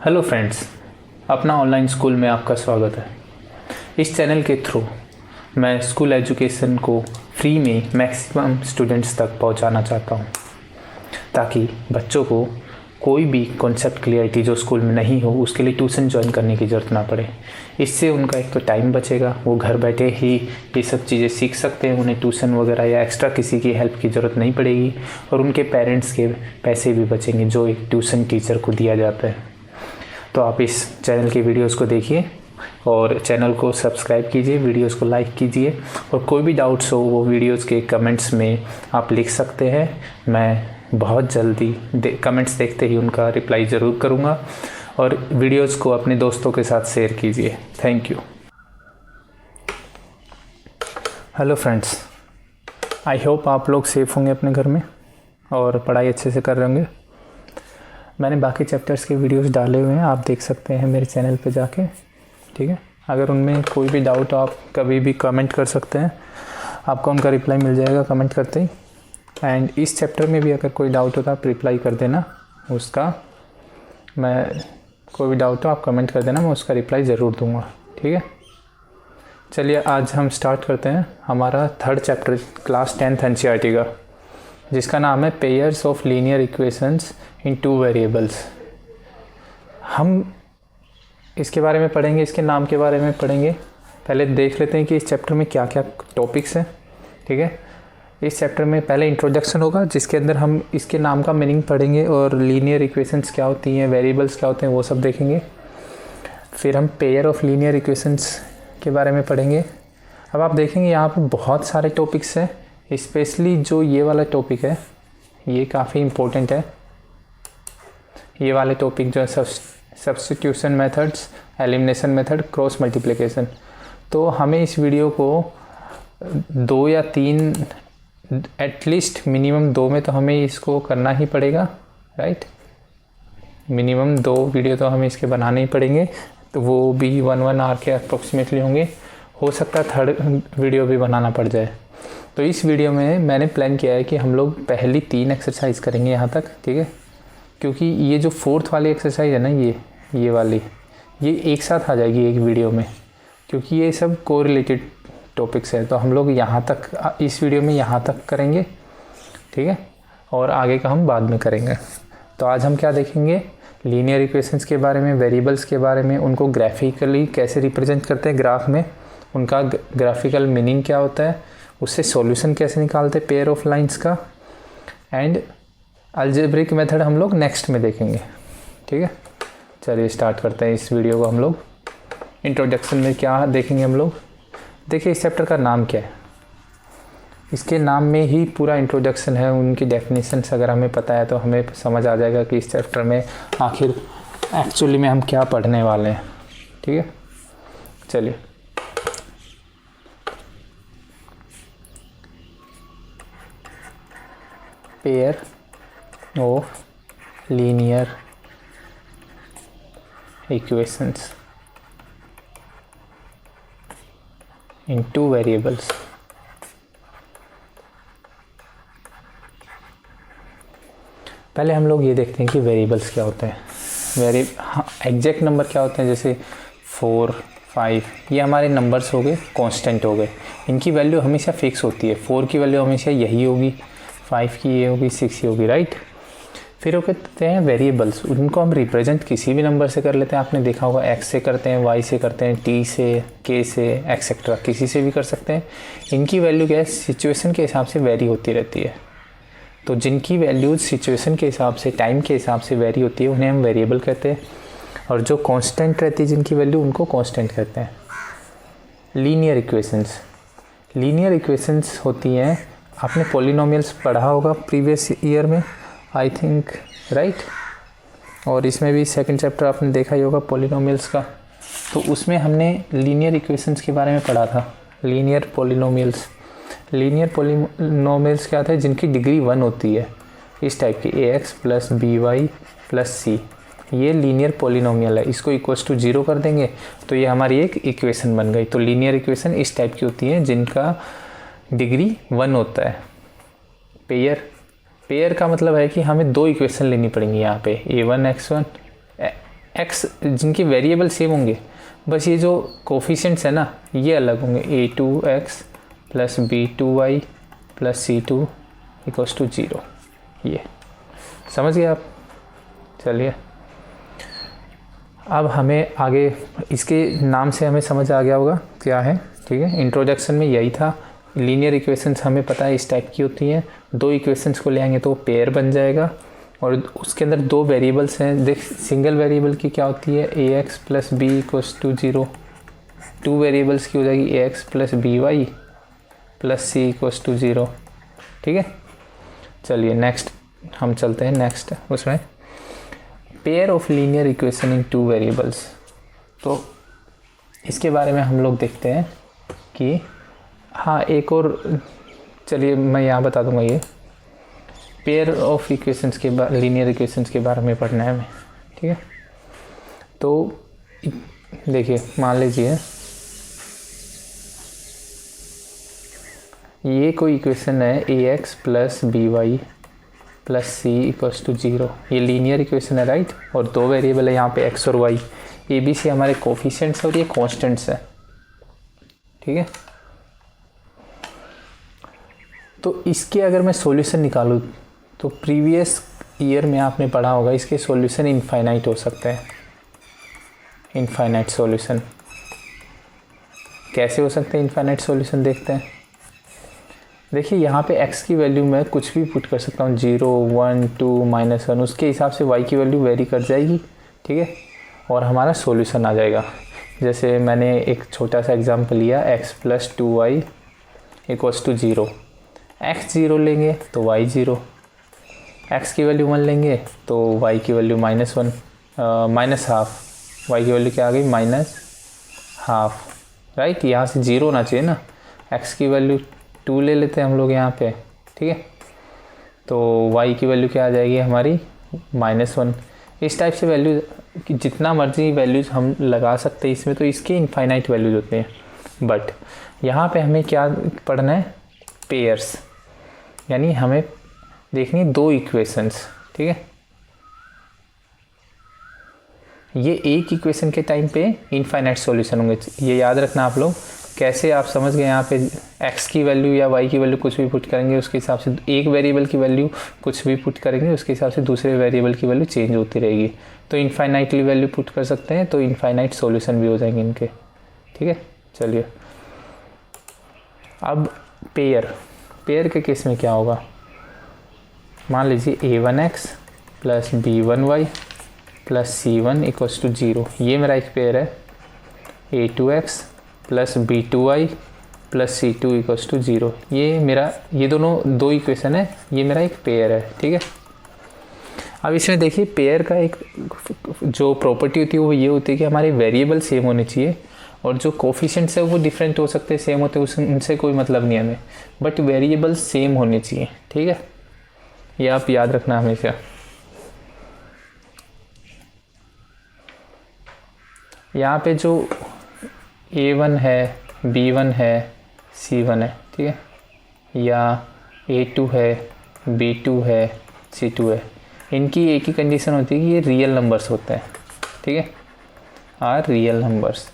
Hello friends, अपना online school में आपका स्वागत है। इस चैनल के थ्रू मैं स्कूल एजुकेशन को फ्री में मैक्सिमम स्टूडेंट्स तक पहुंचाना चाहता हूं, ताकि बच्चों को कोई भी कॉन्सेप्ट क्लियरिटी जो स्कूल में नहीं हो उसके लिए ट्यूशन ज्वाइन करने की ज़रूरत ना पड़े। इससे उनका एक तो टाइम बचेगा, वो घर बैठे ही ये सब चीज़ें सीख सकते हैं, उन्हें ट्यूशन वगैरह या एक्स्ट्रा किसी की हेल्प की ज़रूरत नहीं पड़ेगी, और उनके पेरेंट्स के पैसे भी बचेंगे जो एक ट्यूशन टीचर को दिया जाता है। तो आप इस चैनल की वीडियोस को देखिए और चैनल को सब्सक्राइब कीजिए, वीडियोस को लाइक कीजिए, और कोई भी डाउट्स हो वो वीडियोस के कमेंट्स में आप लिख सकते हैं। मैं बहुत जल्दी कमेंट्स देखते ही उनका रिप्लाई ज़रूर करूँगा, और वीडियोस को अपने दोस्तों के साथ शेयर कीजिए। Thank you. Hello friends, I hope आप लोग सेफ़ होंगे अपने घर में और पढ़ाई अच्छे से कर रहे होंगे। मैंने बाकी चैप्टर्स के वीडियोस डाले हुए हैं, आप देख सकते हैं मेरे चैनल पे जाके, ठीक है। अगर उनमें कोई भी डाउट हो आप कभी भी कमेंट कर सकते हैं, आपको उनका रिप्लाई मिल जाएगा कमेंट करते ही। एंड इस चैप्टर में भी अगर कोई डाउट हो तो आप रिप्लाई कर देना उसका, कोई भी डाउट हो आप कमेंट कर देना, मैं उसका रिप्लाई ज़रूर दूँगा, ठीक है। चलिए आज हम स्टार्ट करते हैं हमारा third chapter class 10th NCERT का, जिसका नाम है pairs of linear equations in 2 variables. हम इसके बारे में पढ़ेंगे, इसके नाम के बारे में पढ़ेंगे। पहले देख लेते हैं कि इस चैप्टर में क्या क्या टॉपिक्स हैं, ठीक है। इस चैप्टर में पहले इंट्रोडक्शन होगा, जिसके अंदर हम इसके नाम का मीनिंग पढ़ेंगे और लीनियर इक्वेशंस क्या होती हैं, वेरिएबल्स क्या होते हैं, वो सब देखेंगे। फिर हम पेयर ऑफ लीनियर इक्वेशंस के बारे में पढ़ेंगे। अब आप देखेंगे यहाँ पर बहुत सारे टॉपिक्स हैं, स्पेशली जो ये वाला टॉपिक है ये काफ़ी इम्पोर्टेंट है। ये वाले टॉपिक जो है substitution methods, elimination method, cross multiplication. तो हमें इस वीडियो को 2 या 3 एटलीस्ट मिनिमम 2 में तो हमें इसको करना ही पड़ेगा, राइट। मिनिमम 2 वीडियो तो हमें इसके बनाने ही पड़ेंगे, तो वो भी 1 आवर के अप्रोक्सीमेटली होंगे। हो सकता है थर्ड वीडियो भी बनाना पड़ जाए। तो इस वीडियो में मैंने प्लान किया है कि हम लोग पहली 3 एक्सरसाइज करेंगे यहाँ तक, ठीक है। क्योंकि ये जो 4th वाली एक्सरसाइज है ना, ये वाली ये एक साथ आ जाएगी एक वीडियो में, क्योंकि ये सब कोरिलेटेड टॉपिक्स है। तो हम लोग यहाँ तक इस वीडियो में यहाँ तक करेंगे, ठीक है, और आगे का हम बाद में करेंगे। तो आज हम क्या देखेंगे, लीनियर इक्वेशंस के बारे में, वेरिएबल्स के बारे में, उनको ग्राफिकली कैसे रिप्रेजेंट करते हैं ग्राफ में, उनका ग्राफिकल मीनिंग क्या होता है, उससे सॉल्यूशन कैसे निकालते हैं पेयर ऑफ लाइंस का, एंड अलजेब्रिक मेथड हम लोग नेक्स्ट में देखेंगे, ठीक है। चलिए स्टार्ट करते हैं इस वीडियो को। हम लोग इंट्रोडक्शन में क्या देखेंगे, हम लोग देखिए इस चैप्टर का नाम क्या है। इसके नाम में ही पूरा इंट्रोडक्शन है, उनकी डेफिनेशंस अगर हमें पता है तो हमें समझ आ जाएगा कि इस चैप्टर में आखिर एक्चुअली में हम क्या पढ़ने वाले हैं, ठीक है। चलिए pair of linear equations in 2 variables. पहले हम लोग ये देखते हैं कि वेरिएबल्स क्या होते हैं। एग्जैक्ट नंबर क्या होते हैं, जैसे 4, 5, ये हमारे नंबर्स हो गए, कांस्टेंट हो गए। इनकी वैल्यू हमेशा फिक्स होती है। 4 की वैल्यू हमेशा यही होगी, 5 की ये होगी, 6 ये होगी, राइट। फिर वो कहते हैं वेरिएबल्स, उनको हम रिप्रेजेंट किसी भी नंबर से कर लेते हैं। आपने देखा होगा x से करते हैं, y से करते हैं, t से, k से, एक्सेट्रा, किसी से भी कर सकते हैं। इनकी वैल्यू क्या है, सिचुएशन के हिसाब से वेरी होती रहती है। तो जिनकी वैल्यूज सिचुएशन के हिसाब से, टाइम के हिसाब से वेरी होती है, उन्हें हम वेरिएबल कहते हैं। और जो कॉन्स्टेंट रहती है जिनकी वैल्यू, उनको कॉन्स्टेंट कहते हैं। लीनियर इक्वेशंस होती हैं, आपने पॉलिनोमियल्स पढ़ा होगा प्रीवियस ईयर में, आई थिंक, राइट। और इसमें भी सेकंड चैप्टर आपने देखा ही होगा पॉलिनोमियल्स का। तो उसमें हमने लीनियर इक्वेशंस के बारे में पढ़ा था। लीनियर पॉलिनोमियल्स क्या था, जिनकी डिग्री 1 होती है, इस टाइप की ax + by + c, ये लीनियर पॉलिनोमियल है। इसको इक्वल्स टू 0 कर देंगे तो ये हमारी एक इक्वेशन बन गई। तो लीनियर इक्वेशन इस टाइप की होती है जिनका डिग्री 1 होता है। पेयर का मतलब है कि हमें 2 इक्वेशन लेनी पड़ेंगी यहाँ पे, a1 x1 एक्स जिनके वेरिएबल सेम होंगे, बस ये जो कोफिशिएंट्स है ना ये अलग होंगे। a2x plus b2y plus c2 equals to 0। ये समझ गए आप। चलिए अब हमें आगे इसके नाम से हमें समझ आ गया होगा क्या है, ठीक है। इंट्रोडक्शन में यही था। लीनियर इक्वेशंस हमें पता है इस टाइप की होती हैं। दो इक्वेशंस को ले आएंगे तो पेयर बन जाएगा और उसके अंदर दो वेरिएबल्स हैं। देख सिंगल वेरिएबल की क्या होती है ax plus B equals to 0। Two variables की हो जाएगी ax plus B Y plus C equals to 0, ठीक है। चलिए नेक्स्ट हम चलते हैं नेक्स्ट उसमें pair of linear equation in two variables. तो इसके बारे में हम लोग देखते हैं कि हाँ एक और, चलिए मैं यहाँ बता दूंगा। ये पेयर ऑफ इक्वेशंस के लीनियर इक्वेशंस के बारे में पढ़ना है हमें, ठीक है। तो देखिए मान लीजिए ये कोई इक्वेशन है ax plus B Y plus C equals to 0। ये लीनियर इक्वेशन है, राइट। और दो वेरिएबल है यहाँ पे x और y। ए बी सी हमारे कोफिशिएंट्स और ये कॉन्स्टेंट्स है, ठीक है। तो इसके अगर मैं सॉल्यूशन निकालूँ तो प्रीवियस ईयर में आपने पढ़ा होगा इसके सॉल्यूशन इनफाइनाइट हो सकते हैं। इनफाइनाइट सॉल्यूशन कैसे हो सकते हैं? इनफाइनाइट सॉल्यूशन देखते हैं। देखिए यहाँ पे x की वैल्यू मैं कुछ भी पुट कर सकता हूँ, 0 1 2 -1। उसके हिसाब से y की वैल्यू वेरी कर जाएगी, ठीक है। और हमारा सॉल्यूशन आ जाएगा। जैसे मैंने एक छोटा सा एग्जांपल लिया x plus 2y equals to 0। x 0 लेंगे तो y 0, x की वैल्यू 1 लेंगे तो y की वैल्यू -1 -हाफ। y की वैल्यू क्या आ गई? -Half, right. यहाँ से 0 होना चाहिए ना। x की वैल्यू 2 ले लेते हैं हम लोग यहाँ पे, ठीक है। तो y की वैल्यू क्या आ जाएगी हमारी? -1। इस टाइप से वैल्यू जितना मर्जी वैल्यूज हम लगा सकते हैं इसमें, तो इसके इनफाइनाइट वैल्यूज होते हैं। बट यहाँ पे हमें क्या पढ़ना है? पेयर्स, यानी हमें देखनी दो इक्वेशंस, ठीक है। ये एक इक्वेशन के टाइम पे इनफाइनाइट सॉल्यूशन होंगे, ये याद रखना आप लोग। कैसे आप समझ गए? यहाँ पे x की वैल्यू या y की वैल्यू कुछ भी पुट करेंगे उसके हिसाब से एक वेरिएबल की वैल्यू कुछ भी पुट करेंगे उसके हिसाब से दूसरे वेरिएबल की वैल्यू चेंज होती रहेगी। तो इनफाइनाइटली वैल्यू पुट कर सकते हैं तो इनफाइनाइट सॉल्यूशन भी हो जाएंगे इनके, ठीक है। चलिए अब पेयर के केस में क्या होगा? मान लीजिए a1x plus b1y plus c1 equals to 0। ये मेरा एक पेयर है। a2x plus b2y plus c2 equals to 0। ये दोनों दो इक्वेशन है, ये मेरा एक पेयर है, ठीक है। अब इसमें देखिए पेयर का एक जो प्रॉपर्टी होती है वो ये होती है कि हमारे वेरिएबल सेम होने चाहिए और जो कोफिशिएंट्स है वो डिफरेंट हो सकते हैं, सेम होते हैं, उनसे कोई मतलब नहीं है हमें, बट वेरिएबल सेम होने चाहिए, ठीक है। ये आप याद रखना हमेशा। यहाँ पे जो a1 है, b1 है, c1 है, ठीक है, या a2 है, b2 है, c2 है, इनकी एक ही कंडीशन होती है कि ये रियल नंबर्स होते हैं, ठीक है, आर रियल नंबर्स।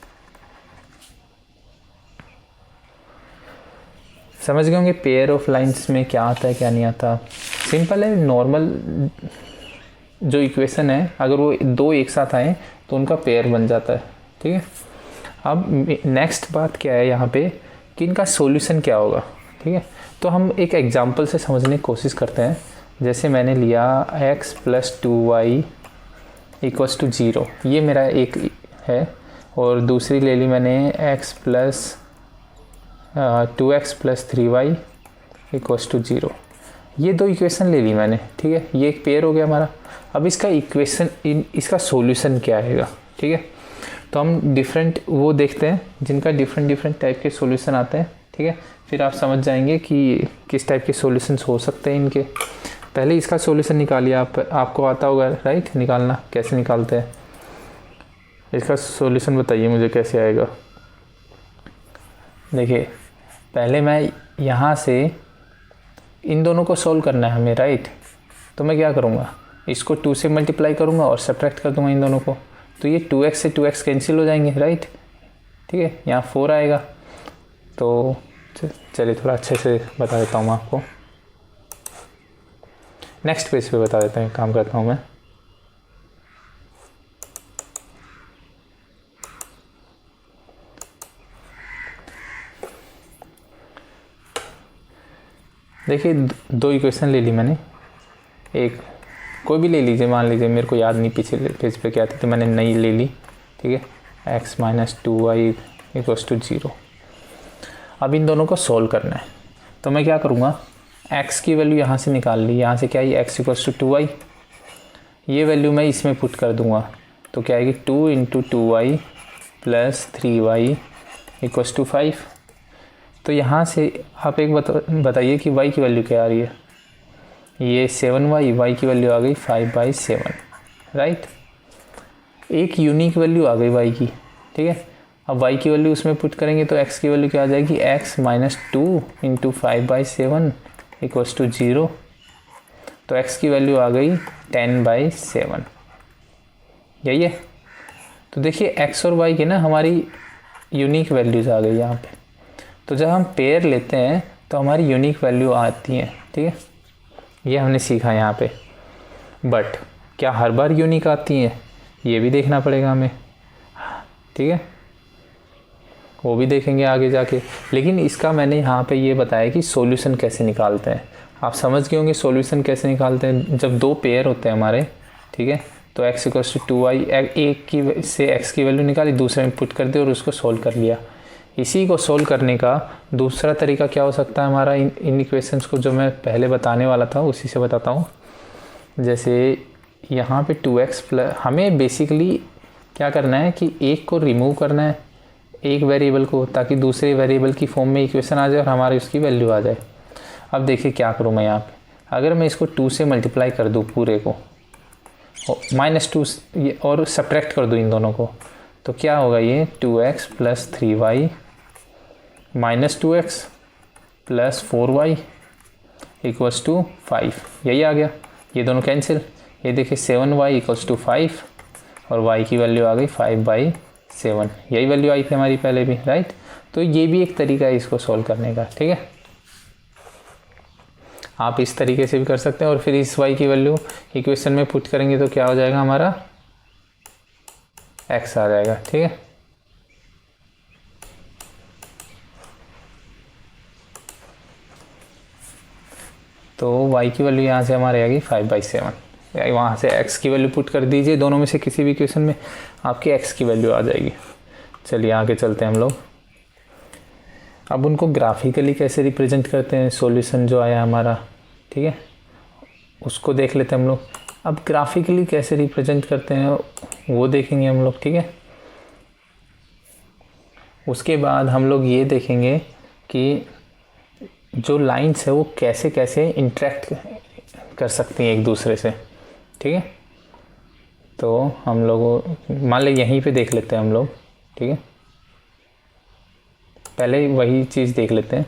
समझ गए होंगे पेयर ऑफ लाइंस में क्या आता है क्या नहीं आता। सिंपल है, नॉर्मल जो इक्वेशन है अगर वो दो एक साथ आए तो उनका पेयर बन जाता है, ठीक है। अब नेक्स्ट बात क्या है यहाँ पे कि इनका सॉल्यूशन क्या होगा, ठीक है। तो हम एक एग्जांपल से समझने की कोशिश करते हैं। जैसे मैंने लिया x plus 2y equals to 0, ये मेरा एक है, और दूसरी ले ली मैंने x प्लस 2x प्लस 3y इक्वल्स टू 0। ये दो इक्वेशन ले ली मैंने, ठीक है, ये एक पेयर हो गया हमारा। अब इसका इसका सॉल्यूशन क्या आएगा, ठीक है। तो हम डिफरेंट वो देखते हैं जिनका डिफरेंट टाइप के सॉल्यूशन आते हैं, ठीक है। फिर आप समझ जाएंगे कि किस टाइप के सॉल्यूशंस हो सकते हैं इनके। पहले इसका सॉल्यूशन निकालिए, आपको आता होगा, राइट, निकालना कैसे निकालते हैं। इसका सॉल्यूशन बताइए मुझे कैसे आएगा। देखिए पहले मैं यहाँ से इन दोनों को सॉल्व करना है हमें, राइट। तो मैं क्या करूँगा, इसको 2 से मल्टीप्लाई करूँगा और सब्ट्रैक्ट कर दूँगा इन दोनों को, तो ये 2x से 2x कैंसिल हो जाएंगे, राइट। ठीक है, यहाँ 4 आएगा। तो चलिए थोड़ा अच्छे से बता देता हूँ मैं आपको, नेक्स्ट पेज पे बता देता हूँ, काम करता हूँ मैं। देखिए दो इक्वेशन ले ली मैंने, एक कोई भी ले लीजिए, मान लीजिए मेरे को याद नहीं पिछले पेज पे क्या थी, तो मैंने नई ले ली। ठीक है, x - 2y = 0। अब इन दोनों को सोल्व करना है, तो मैं क्या करूँगा, x की वैल्यू यहाँ से निकाल ली, यहाँ से क्या आई, x = 2y, ये वैल्यू मैं इसमें पुट कर दूँगा, तो क्या आएगी 2 × 2y + 3y = 5। तो यहाँ से आप एक बताइए कि y की वैल्यू क्या आ रही है, ये 7y, y की वैल्यू आ गई 5/7, राइट। एक यूनिक वैल्यू आ गई y की। ठीक है, अब y की वैल्यू उसमें पुट करेंगे तो x की वैल्यू क्या आ जाएगी, x - 2 × 5/7 = 0। तो x की वैल्यू आ गई 10/7, यही है। तो देखिए x और y के ना हमारी यूनिक वैल्यूज़ आ गई यहाँ पे। तो जब हम पेयर लेते हैं तो हमारी यूनिक वैल्यू आती है। ठीक है, ये हमने सीखा यहाँ पे। बट क्या हर बार यूनिक आती हैं, ये भी देखना पड़ेगा हमें। ठीक है, वो भी देखेंगे आगे जाके। लेकिन इसका मैंने यहाँ पे ये बताया कि सॉल्यूशन कैसे निकालते हैं। आप समझ गए होंगे सॉल्यूशन कैसे निकालते हैं। जब दो पेयर होते हैं हमारे, ठीक है, तो x = 2y, एक की से x की वैल्यू निकाली, दूसरे में पुट कर दी और उसको सोल्व कर लिया। इसी को सोल्व करने का दूसरा तरीका क्या हो सकता है हमारा, इन इक्वेशंस को जो मैं पहले बताने वाला था उसी से बताता हूँ। जैसे यहाँ पे 2x प्लस, हमें बेसिकली क्या करना है कि एक को रिमूव करना है, एक वेरिएबल को, ताकि दूसरे वेरिएबल की फॉर्म में इक्वेशन आ जाए और हमारी उसकी वैल्यू आ जाए। अब देखिए क्या करूँ मैं यहाँ पे, अगर मैं इसको 2 से मल्टीप्लाई कर दूँ पूरे को, -2 ये और सब्ट्रैक्ट कर दूँ इन दोनों को, तो क्या होगा, ये 2x + 3y -2x + 4y = 5, यही आ गया। ये दोनों कैंसिल, ये देखिए 7y = 5 और y की वैल्यू आ गई 5/7, यही वैल्यू आई थी हमारी पहले भी, राइट। तो ये भी एक तरीका है इसको सॉल्व करने का। ठीक है, आप इस तरीके से भी कर सकते हैं। और फिर इस y की वैल्यू इक्वेशन में पुट करेंगे तो क्या हो जाएगा, हमारा x आ जाएगा। ठीक है, तो y की वैल्यू यहाँ से हमारे आएगी 5/7। वहाँ से x की वैल्यू पुट कर दीजिए, दोनों में से किसी भी इक्वेशन में आपकी x की वैल्यू आ जाएगी। चलिए आगे चलते हैं हम लोग। अब उनको ग्राफिकली कैसे रिप्रेजेंट करते हैं, सॉल्यूशन जो आया हमारा, ठीक है, उसको देख लेते हैं हम लोग। अब ग्राफिकली कैसे रिप्रेजेंट करते हैं वो देखेंगे हम लोग। ठीक है, उसके बाद हम लोग ये देखेंगे कि जो लाइंस है वो कैसे कैसे इंटरेक्ट कर सकती हैं एक दूसरे से। ठीक है, तो हम लोग मान लें यहीं पे देख लेते हैं हम लोग। ठीक है, पहले वही चीज़ देख लेते हैं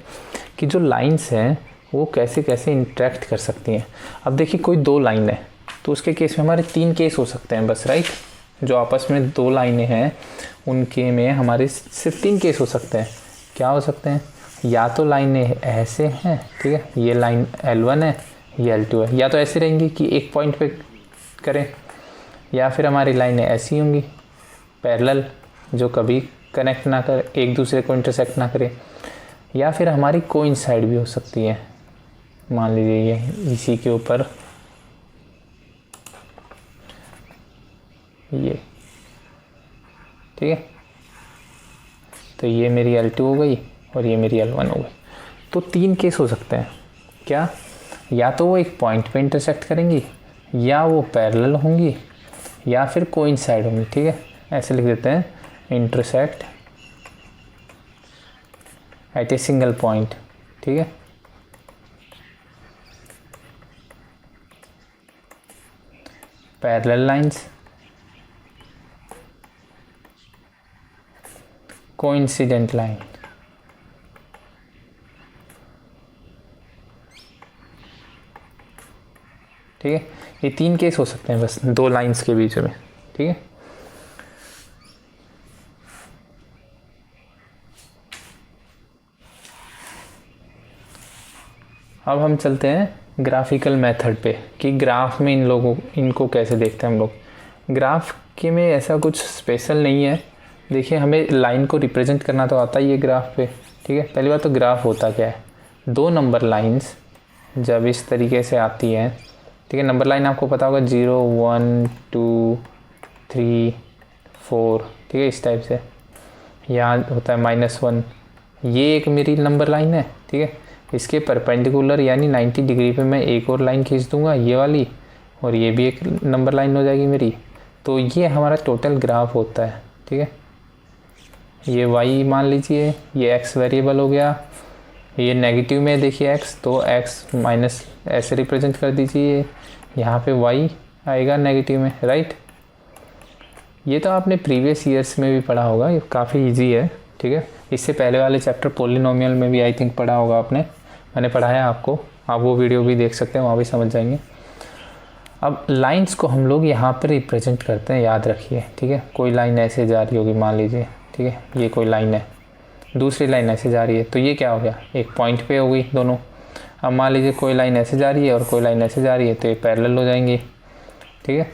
कि जो लाइंस हैं वो कैसे कैसे इंटरेक्ट कर सकती हैं। अब देखिए कोई दो लाइन है तो उसके केस में हमारे 3 केस हो सकते हैं बस, राइट। जो आपस में दो लाइनें हैं उनके में हमारे सिर्फ 3 केस हो सकते हैं। क्या हो सकते हैं, या तो लाइनें ऐसे हैं, ठीक है, ये लाइन L1 है, ये L2 है, या तो ऐसे रहेंगी कि एक पॉइंट पे करें, या फिर हमारी लाइनें ऐसी होंगी पैरेलल जो कभी कनेक्ट ना कर, एक दूसरे को इंटरसेक्ट ना करें, या फिर हमारी कोइंसाइड भी हो सकती है। मान लीजिए ये इसी के ऊपर ये, ठीक है, तो ये मेरी L2 हो गई और ये मेरी L1 हो गई। तो 3 केस हो सकते हैं। क्या, या तो वो एक पॉइंट पे इंटरसेक्ट करेंगी, या वो पैरेलल होंगी, या फिर कोइंसाइड होंगी। ठीक है, ऐसे लिख देते हैं, intersect at a single point. ठीक है, पैरेलल लाइंस, कोइंसिडेंट लाइन। ठीक है, ये 3 केस हो सकते हैं बस दो लाइंस के बीच में। ठीक है, अब हम चलते हैं ग्राफिकल मेथड पे कि ग्राफ में इनको कैसे देखते हैं हम लोग। ग्राफ के में ऐसा कुछ स्पेशल नहीं है। देखिए, हमें लाइन को रिप्रेजेंट करना तो आता ही है ग्राफ पे, ठीक है। पहली बात तो ग्राफ होता क्या है, 2 नंबर लाइंस जब इस तरीके से आती हैं, ठीक है। नंबर लाइन आपको पता होगा 0 1 2 3 4, ठीक है, इस टाइप से। यहाँ होता है -1, ये एक मेरी नंबर लाइन है, ठीक है। इसके परपेंडिकुलर यानी 90 डिग्री पे मैं एक और लाइन खींच दूंगा, ये वाली, और ये भी एक नंबर लाइन हो जाएगी मेरी। तो ये हमारा टोटल ग्राफ होता है, ठीक है। ये y मान लीजिए, ये x वेरिएबल हो गया, ये नेगेटिव में देखिए x, तो x माइनस ऐसे रिप्रेजेंट कर दीजिए, यहाँ पे y आएगा नेगेटिव में, राइट। ये तो आपने प्रीवियस ईयर्स में भी पढ़ा होगा, ये काफ़ी इजी है, ठीक है। इससे पहले वाले चैप्टर पॉलिनोमियल में भी आई थिंक पढ़ा होगा आपने, मैंने पढ़ाया आपको, आप वो वीडियो भी देख सकते हैं, वहाँ भी समझ जाएंगे। अब लाइंस को हम लोग यहाँ पर रिप्रेजेंट करते हैं, याद रखिए, ठीक है। कोई लाइन ऐसे जा रही होगी मान लीजिए, ठीक है, ये कोई लाइन है, दूसरी लाइन ऐसे जा रही है, तो ये क्या हो गया, एक पॉइंट पे हो गई दोनों। अब मान लीजिए कोई लाइन ऐसे जा रही है और कोई लाइन ऐसे जा रही है, तो ये पैरेलल हो जाएंगी, ठीक है।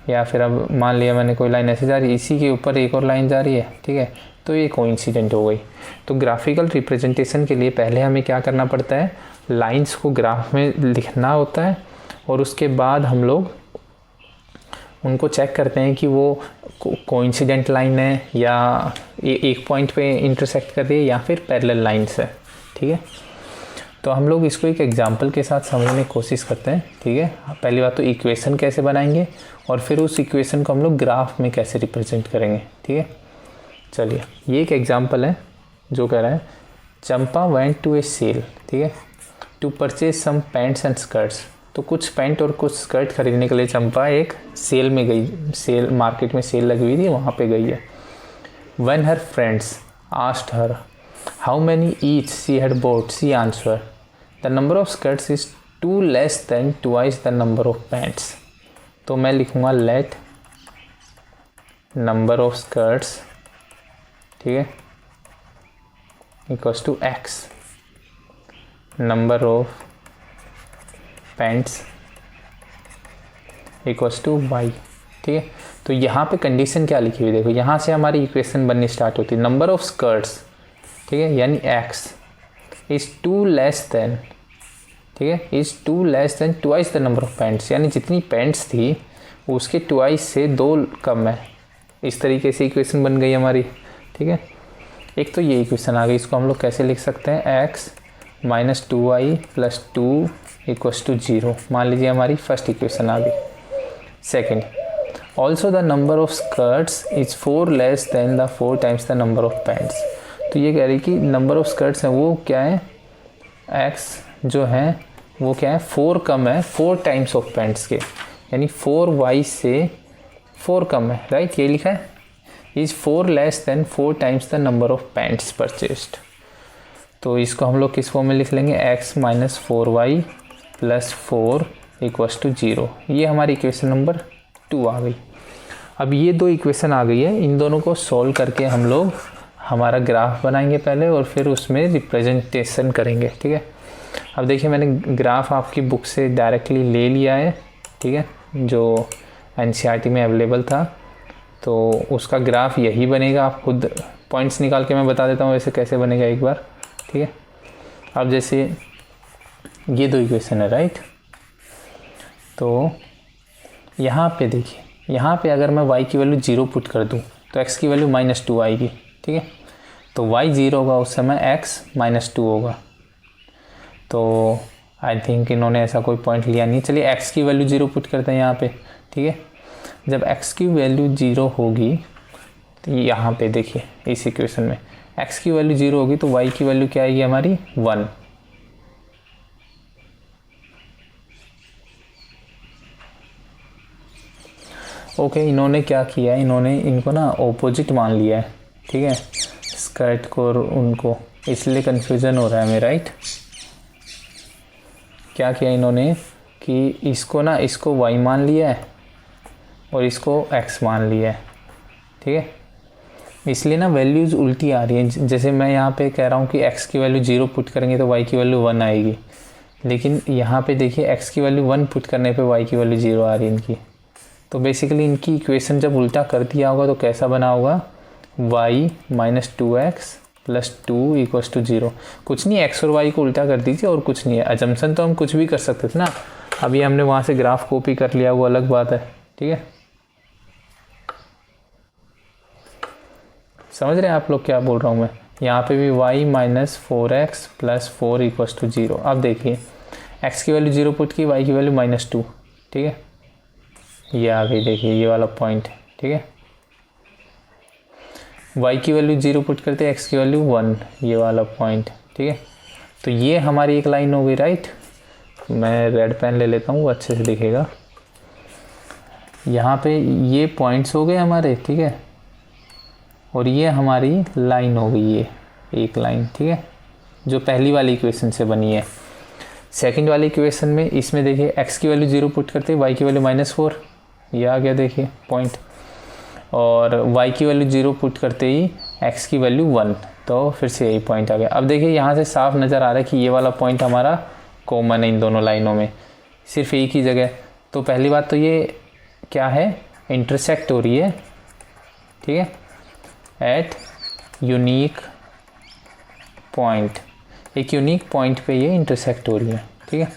या फिर अब मान लिया मैंने कोई लाइन ऐसे जा रही है, इसी के ऊपर एक और लाइन जा रही है, ठीक है, तो ये कोइंसिडेंट हो गई। तो ग्राफिकल रिप्रेजेंटेशन के लिए पहले हमें क्या करना पड़ता है, लाइंस को ग्राफ में लिखना होता है, और उसके बाद हम लोग उनको चेक करते हैं कि वो कोइंसिडेंट लाइन है या एक पॉइंट पे इंटरसेक्ट कर रही है या फिर पैरेलल लाइंस है, ठीक है। तो हम लोग इसको एक एग्जांपल के साथ समझने की कोशिश करते हैं, ठीक है। पहली बात तो इक्वेशन कैसे बनाएंगे और फिर उस इक्वेशन को हम लोग ग्राफ में कैसे रिप्रेजेंट करेंगे, ठीक है। चलिए, ये एक एग्जांपल है जो कह रहा है Champa went to a sale, ठीक है, to purchase some pants and skirts. तो कुछ पैंट और कुछ स्कर्ट खरीदने के लिए चंपा एक सेल में गई, सेल मार्केट में सेल लगी हुई थी, वहाँ पे गई है। When her friends asked her how many each she had bought, she answer the number of skirts is 2 less than twice the number of pants. तो मैं लिखूँगा लेट नंबर ऑफ स्कर्ट्स, ठीक है, equals to x, number of pants equals to y, ठीक है। तो यहाँ पे कंडीशन क्या लिखी हुई देखो, यहाँ से हमारी इक्वेशन बननी स्टार्ट होती है। नंबर ऑफ स्कर्ट्स, ठीक है, यानी x इज़ 2 लेस देन, ठीक है, is 2 less than twice the number of pants, यानी जितनी पैंट्स थी उसके ट्वाइस से 2 कम है। इस तरीके से इक्वेशन बन गई हमारी, ठीक है। एक तो ये इक्वेशन आ गई, इसको हम लोग कैसे लिख सकते हैं, x minus 2y plus 2 equals to 0। मान लीजिए हमारी फर्स्ट इक्वेशन आ गई। Second, also the number of skirts is 4 less than the 4 times the number of pants. तो ये कह रही कि नंबर ऑफ स्कर्ट्स हैं वो क्या है, x जो है वो क्या है, 4 कम है 4 टाइम्स ऑफ पैंट्स के, यानी 4y से 4 कम है, राइट, ये लिखा है। Is 4 less then 4 times the number of pants purchased. तो इसको हम लोग किस फॉर्म में लिख लेंगे, x minus 4y plus 4 equals to 0। ये हमारी इक्वेशन नंबर 2 आ गई। अब ये 2 इक्वेशन आ गई है, इन दोनों को सॉल्व करके हम लोग हमारा ग्राफ बनाएंगे पहले और फिर उसमें रिप्रेजेंटेशन करेंगे, ठीक है। अब देखिए, मैंने ग्राफ आपकी बुक से डायरेक्टली ले लिया है, ठीक है, जो NCERT में अवेलेबल था, तो उसका ग्राफ यही बनेगा। आप खुद पॉइंट्स निकाल के मैं बता देता हूँ वैसे कैसे बनेगा एक बार, ठीक है। अब जैसे ये 2 इक्वेशन है, राइट, तो यहाँ पे देखिए, यहाँ पे अगर मैं y की वैल्यू 0 पुट कर दूँ तो x की वैल्यू -2 आएगी, ठीक है। तो y 0 होगा उस समय x -2 होगा। तो आई थिंक इन्होंने ऐसा कोई पॉइंट लिया नहीं। चलिए x की वैल्यू 0 पुट करते हैं यहाँ पे, ठीक है। जब x की वैल्यू 0 होगी तो यहाँ पे देखिए इस इक्वेशन में x की वैल्यू 0 होगी तो y की वैल्यू क्या आएगी हमारी 1। ओके, इन्होंने क्या किया है, इन्होंने इनको ना ऑपोजिट मान लिया है, ठीक है, स्कर्ट को और उनको, इसलिए कन्फ्यूज़न हो रहा है हमें, राइट। क्या किया इन्होंने कि इसको ना, इसको y मान लिया है और इसको x मान लिया है, ठीक है। इसलिए ना वैल्यूज़ उल्टी आ रही हैं। जैसे मैं यहाँ पे कह रहा हूँ कि x की वैल्यू 0 पुट करेंगे तो y की वैल्यू 1 आएगी, लेकिन यहाँ पे देखिए x की वैल्यू 1 पुट करने पे y की वैल्यू 0 आ रही है इनकी। तो बेसिकली इनकी इक्वेशन जब उल्टा कर दिया होगा तो कैसा बना होगा, y minus 2x plus 2 equals to 0। कुछ नहीं, x और y को उल्टा कर दीजिए और कुछ नहीं है। अजम्पशन तो हम कुछ भी कर सकते थे ना, अभी हमने वहाँ से ग्राफ कॉपी कर लिया, वो अलग बात है। ठीक है, समझ रहे हैं आप लोग क्या बोल रहा हूँ मैं। यहाँ पे भी y minus 4x plus 4 equals to 0। अब देखिए x की वैल्यू 0 पुट की, y की वैल्यू -2। ठीक है, ये आ गई, देखिए ये वाला पॉइंट। ठीक है, y की वैल्यू 0 पुट करते हैं, x की वैल्यू 1, ये वाला पॉइंट। ठीक है, तो ये हमारी एक लाइन हो गई, राइट। मैं रेड पेन ले लेता हूँ, वो अच्छे से दिखेगा। यहाँ पे ये पॉइंट्स हो गए हमारे। ठीक है, और ये हमारी लाइन हो गई, ये एक लाइन। ठीक है, जो पहली वाली इक्वेशन से बनी है। सेकंड वाली इक्वेशन में इसमें देखिए x की वैल्यू 0 पुट करते हैं, y की वैल्यू -4, ये आ गया देखिए पॉइंट। और y की वैल्यू 0 पुट करते ही x की वैल्यू 1, तो फिर से यही पॉइंट आ गया। अब देखिए यहाँ से साफ नज़र आ रहा है कि ये वाला पॉइंट हमारा कॉमन है इन दोनों लाइनों में, सिर्फ एक ही जगह। तो पहली बात तो ये क्या है, इंटरसेक्ट हो रही है। ठीक है, एट यूनिक पॉइंट, एक यूनिक पॉइंट पे ये इंटरसेक्ट हो रही है। ठीक है,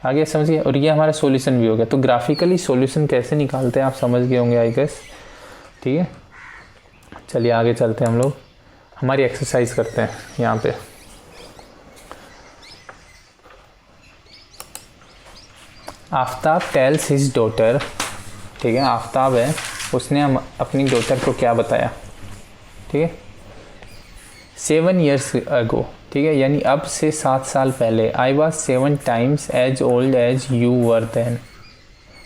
आगे समझिए। और ये हमारा सॉल्यूशन भी हो गया। तो ग्राफिकली सॉल्यूशन कैसे निकालते हैं आप समझ गए होंगे आई गेस। ठीक है, चलिए आगे चलते हैं, हम लोग हमारी एक्सरसाइज करते हैं यहाँ पे। आफ्ताब टेल्स हिज डॉटर, ठीक है, आफ्ताब है, उसने अपनी डॉटर को क्या बताया। ठीक है, 7 years ago, ठीक है, यानी अब से 7 साल पहले। I was 7 times as old as you were then,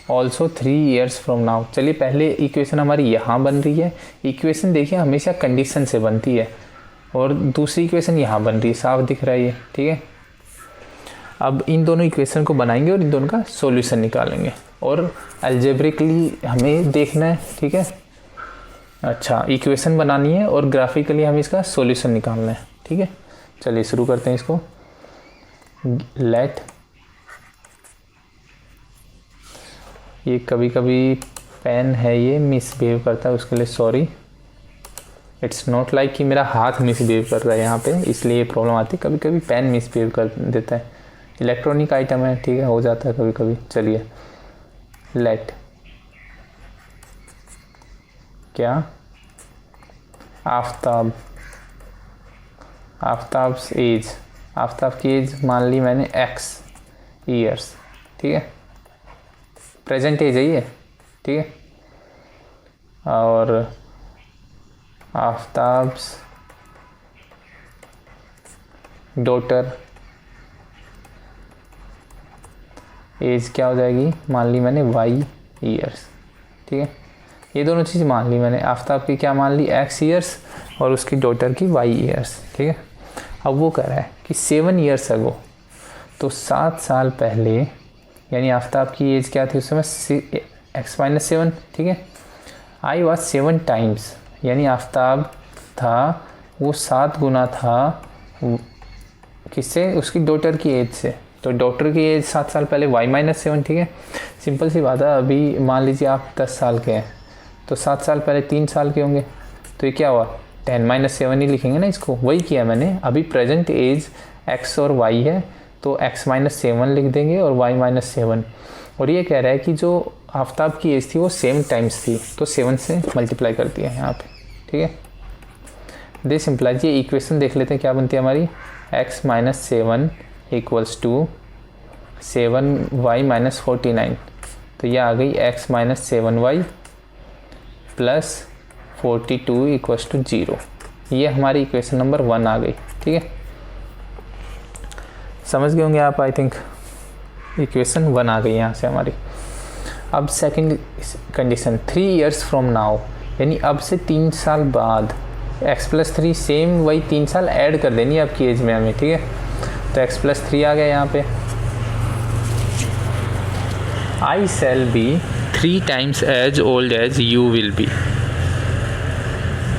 also 3 years from now। चलिए पहले इक्वेशन हमारी यहाँ बन रही है। इक्वेशन देखिए हमेशा कंडीशन से बनती है, और दूसरी इक्वेशन यहाँ बन रही है, साफ दिख रहा है ये। ठीक है, अब इन दोनों इक्वेशन को बनाएंगे और इन दोनों का सॉल्यूशन निकालेंगे, और अलजेब्रिकली हमें देखना है। ठीक है, अच्छा, इक्वेशन बनानी है और ग्राफिकली हमें इसका सॉल्यूशन निकालना है। ठीक है, चलिए शुरू करते हैं इसको। लेट, ये कभी कभी पेन है ये मिसबिहेव करता है, उसके लिए सॉरी। इट्स नॉट लाइक कि मेरा हाथ मिसबिहेव कर रहा है यहाँ पे, इसलिए ये प्रॉब्लम आती है। कभी कभी पेन मिसबिहेव कर देता है, इलेक्ट्रॉनिक आइटम है। ठीक है, हो जाता है कभी कभी। चलिए, लेट क्या, आफ्ताब, आफ्ताब्स एज, आफ्ताब की एज मान ली मैंने x ईयर्स। ठीक है, प्रेजेंट एज है ये। ठीक है, और आफ्ताब्स डॉटर एज क्या हो जाएगी, मान ली मैंने y ईयर्स। ठीक है, ये दोनों चीज़ मान ली मैंने। आफ्ताब की क्या मान ली, x ईयर्स, और उसकी डॉटर की y ईयर्स। ठीक है, अब वो कह रहा है कि 7 years ago, तो 7 साल पहले, यानी आफ्ताब की एज क्या थी उस समय, x-7। ठीक है, I was 7 times, यानी आफ्ताब था वो 7 गुना था किससे, उसकी डॉटर की एज से। तो डॉटर की एज 7 साल पहले y-7। ठीक है, सिंपल सी बात है। अभी मान लीजिए आप 10 साल के हैं, तो 7 साल पहले 3 साल के होंगे, तो ये क्या हुआ, 10-7 ही लिखेंगे ना इसको। वही किया मैंने। अभी प्रेजेंट एज x और y है, तो x-7 लिख देंगे और y-7। और ये कह रहा है कि जो आफ्ताब की एज थी वो सेम टाइम्स थी, तो 7 से मल्टीप्लाई कर दिया यहाँ पे। ठीक है, दिस इम्प्लाइज, ये इक्वेशन देख लेते हैं क्या बनती है हमारी, x-7 इक्वल्स टू 7y-49। तो ये आ गई x-7y प्लस 42 इक्वल्स टू 0। ये हमारी इक्वेशन नंबर 1 आ गई। ठीक है, समझ गए होंगे आप, आई थिंक इक्वेशन 1 आ गई यहाँ से हमारी। अब second condition, 3 years from now, यानी अब से 3 साल बाद। x+3 सेम वही 3 साल ऐड कर देनी है आपकी एज में हमें। ठीक है, तो x+3 आ गया यहाँ पे। I shall be 3 times as old as you will be,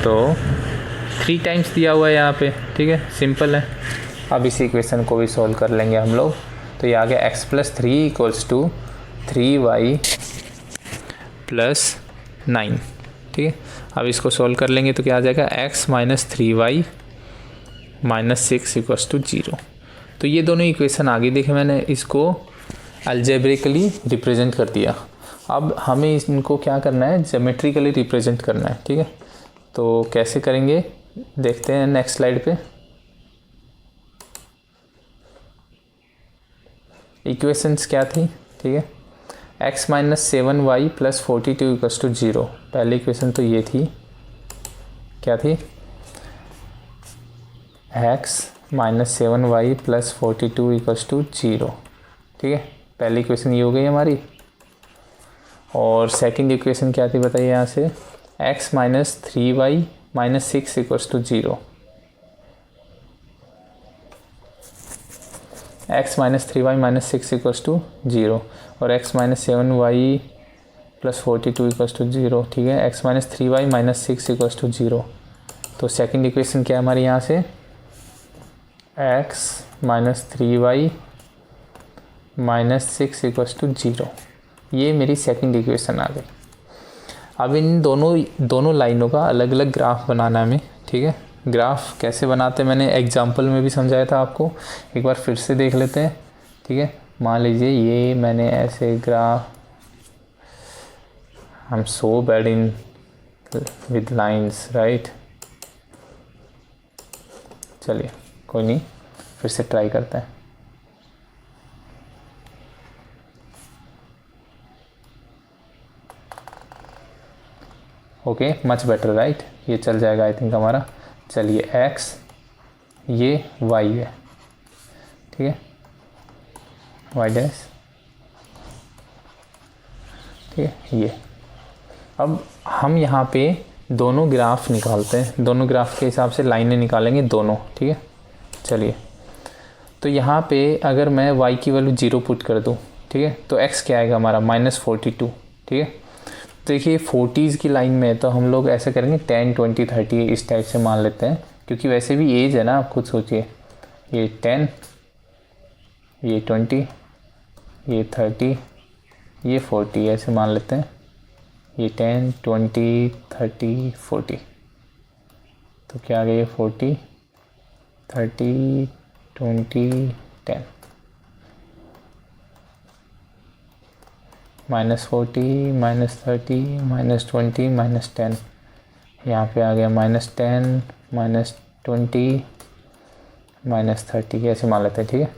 तो 3 टाइम्स दिया हुआ है यहाँ पे। ठीक है, सिंपल है। अब इस इक्वेशन को भी सॉल्व कर लेंगे हम लोग। तो ये आ गया x + 3 = 3y + 9, ठीक है। अब इसको सॉल्व कर लेंगे तो क्या आ जाएगा, x - 3y - 6 = 0। तो ये दोनों इक्वेशन आ गई। देखिए मैंने इसको अलजेब्रिकली रिप्रेजेंट कर दिया। अब हमें इनको क्या करना है, ज्योमेट्रिकली रिप्रेजेंट करना है, ठीक है। तो कैसे करेंगे देखते हैं नेक्स्ट स्लाइड पे। इक्वेशंस क्या थी, ठीक है। x - 7y + 42 = 0। पहली इक्वेशन तो ये थी, क्या थी, x - 7y + 42 = 0, ठीक है। पहली इक्वेशन ये हो गई हमारी। और सेकंड इक्वेशन क्या थी बताइए यहाँ से, x - 3y - 6 = 0। x - 3y - 6 = 0 और x - 7y + 42 = 0, ठीक है। x - 3y - 6 = 0। तो सेकंड इक्वेशन क्या है हमारी यहाँ से, x - 3y - 6 = 0। ये मेरी सेकंड इक्वेशन आ गई। अब इन दोनों लाइनों का अलग अलग ग्राफ बनाना है हमें, ठीक है। ग्राफ कैसे बनाते हैं मैंने एग्जाम्पल में भी समझाया था आपको, एक बार फिर से देख लेते हैं, ठीक है। मान लीजिए ये मैंने ऐसे graph, I am so bad in with lines, right. चलिए कोई नहीं, फिर से ट्राई करते हैं। Okay, much better, right. ये चल जाएगा आई थिंक हमारा। चलिए x, ये y है, ठीक है, y', ठीक है। ये अब हम यहाँ पे दोनों ग्राफ निकालते हैं, दोनों ग्राफ के हिसाब से लाइनें निकालेंगे दोनों, ठीक है। चलिए तो यहाँ पे अगर मैं y की वैल्यू 0 पुट कर दूँ, ठीक है, तो x क्या आएगा हमारा -42, ठीक है। देखिए 40s की लाइन में तो हम लोग ऐसे करेंगे 10, 20, 30 इस टाइप से मान लेते हैं, क्योंकि वैसे भी एज है ना, आप खुद सोचिए, ये 10, ये 20, ये 30, ये 40 ऐसे मान लेते हैं। ये 10, 20, 30, 40, तो क्या आ गया ये 40, 30, 20, 10, -40, -30, -20, -10, यहाँ पे आ गया -10, -20, -30 ऐसे मान लेते हैं, ठीक है।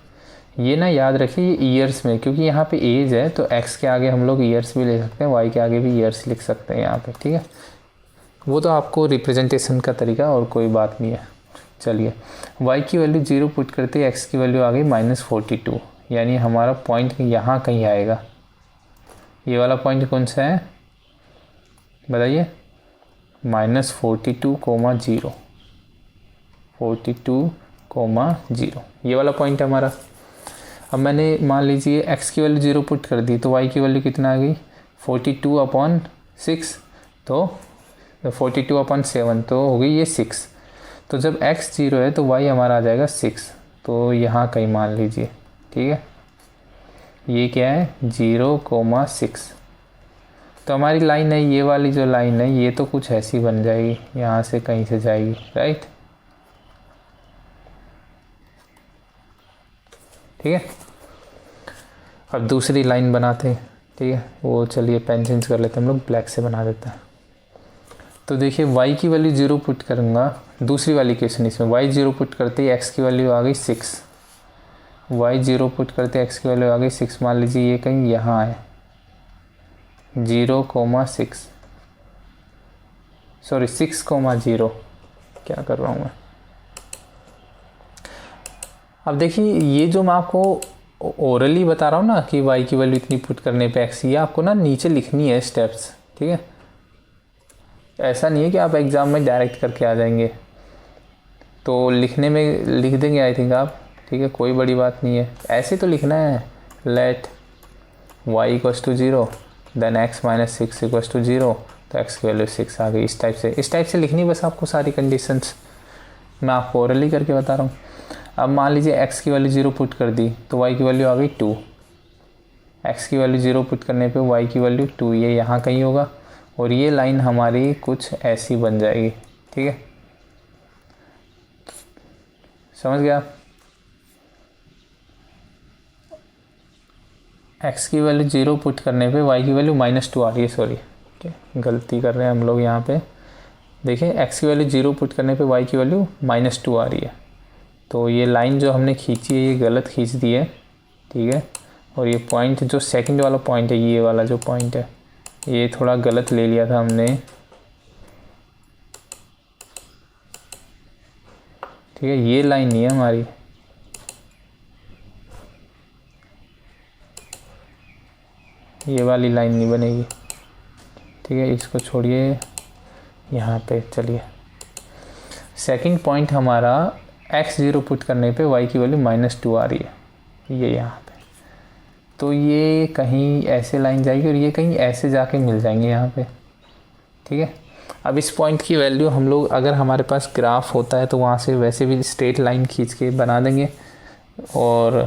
ये ना याद रखिए ये ईयर्स में, क्योंकि यहाँ पे एज है तो x के आगे हम लोग ईयर्स भी ले सकते हैं, y के आगे भी ईयर्स लिख सकते हैं यहाँ पे, ठीक है। वो तो आपको रिप्रेजेंटेशन का तरीका और कोई बात नहीं है। चलिए y की वैल्यू 0 पुट करते x की वैल्यू आ गई -42, यानी हमारा पॉइंट यहाँ कहीं आएगा। ये वाला पॉइंट कौन सा है बताइए, -42, 0, 42, 0, ये वाला पॉइंट है हमारा। अब मैंने मान लीजिए x की वैल्यू 0 पुट कर दी तो y की वैल्यू कितना आ गई, 42/6, तो 42/7 तो हो गई ये 6। तो जब x 0 है तो y हमारा आ जाएगा 6, तो यहाँ कहीं मान लीजिए, ठीक है। ये क्या है 0,6। तो हमारी लाइन है, ये वाली जो लाइन है ये तो कुछ ऐसी बन जाएगी, यहाँ से कहीं से जाएगी, राइट, ठीक है। अब दूसरी लाइन बनाते हैं, ठीक है। वो चलिए पेन चेंज कर लेते हैं हम लोग, ब्लैक से बना देते हैं। तो देखिए y की वैल्यू 0 पुट करूँगा, दूसरी वाली क्वेश्चन इसमें y 0 पुट करते ही x की वैल्यू आ गई 6, y 0 पुट करते x की वैल्यू आ गई 6। मान लीजिए ये कहीं यहाँ है 0,6, सॉरी 6,0, क्या कर रहा हूँ मैं। अब देखिए ये जो मैं आपको ओरली बता रहा हूँ ना कि y की वैल्यू इतनी पुट करने पे x, ये आपको ना नीचे लिखनी है स्टेप्स, ठीक है। ऐसा नहीं है कि आप एग्ज़ाम में डायरेक्ट करके आ जाएंगे, तो लिखने में लिख देंगे आई थिंक आप, ठीक है, कोई बड़ी बात नहीं है। ऐसे तो लिखना है, लेट y = 0 देन x - 6 = 0, तो x की वैल्यू 6 आ गई। इस टाइप से लिखनी बस आपको सारी कंडीशंस, मैं आपको ओरली करके बता रहा हूँ। अब मान लीजिए x की वैल्यू 0 पुट कर दी तो y की वैल्यू आ गई 2, x की वैल्यू 0 पुट करने पे y की वैल्यू 2, ये यहाँ कहीं होगा और ये लाइन हमारी कुछ ऐसी बन जाएगी। ठीक है, समझ गया आप? x की वैल्यू 0 पुट करने पे y की वैल्यू -2 आ रही है, सॉरी गलती कर रहे हैं हम लोग यहाँ पे। देखिए x की वैल्यू 0 पुट करने पे y की वैल्यू -2 आ रही है, तो ये लाइन जो हमने खींची है ये गलत खींच दी है। ठीक है, और ये पॉइंट जो सेकंड वाला पॉइंट है, ये वाला जो पॉइंट है ये थोड़ा गलत ले लिया था हमने। ठीक है, ये लाइन नहीं है हमारी, ये वाली लाइन नहीं बनेगी। ठीक है, इसको छोड़िए, यहाँ पे चलिए। सेकंड पॉइंट हमारा x 0 पुट करने पे y की वैल्यू -2 आ रही है, ये यहाँ पे, तो ये कहीं ऐसे लाइन जाएगी और ये कहीं ऐसे जाके मिल जाएंगे यहाँ पे। ठीक है, अब इस पॉइंट की वैल्यू हम लोग, अगर हमारे पास ग्राफ होता है तो वहाँ से वैसे भी स्ट्रेट लाइन खींच के बना देंगे। और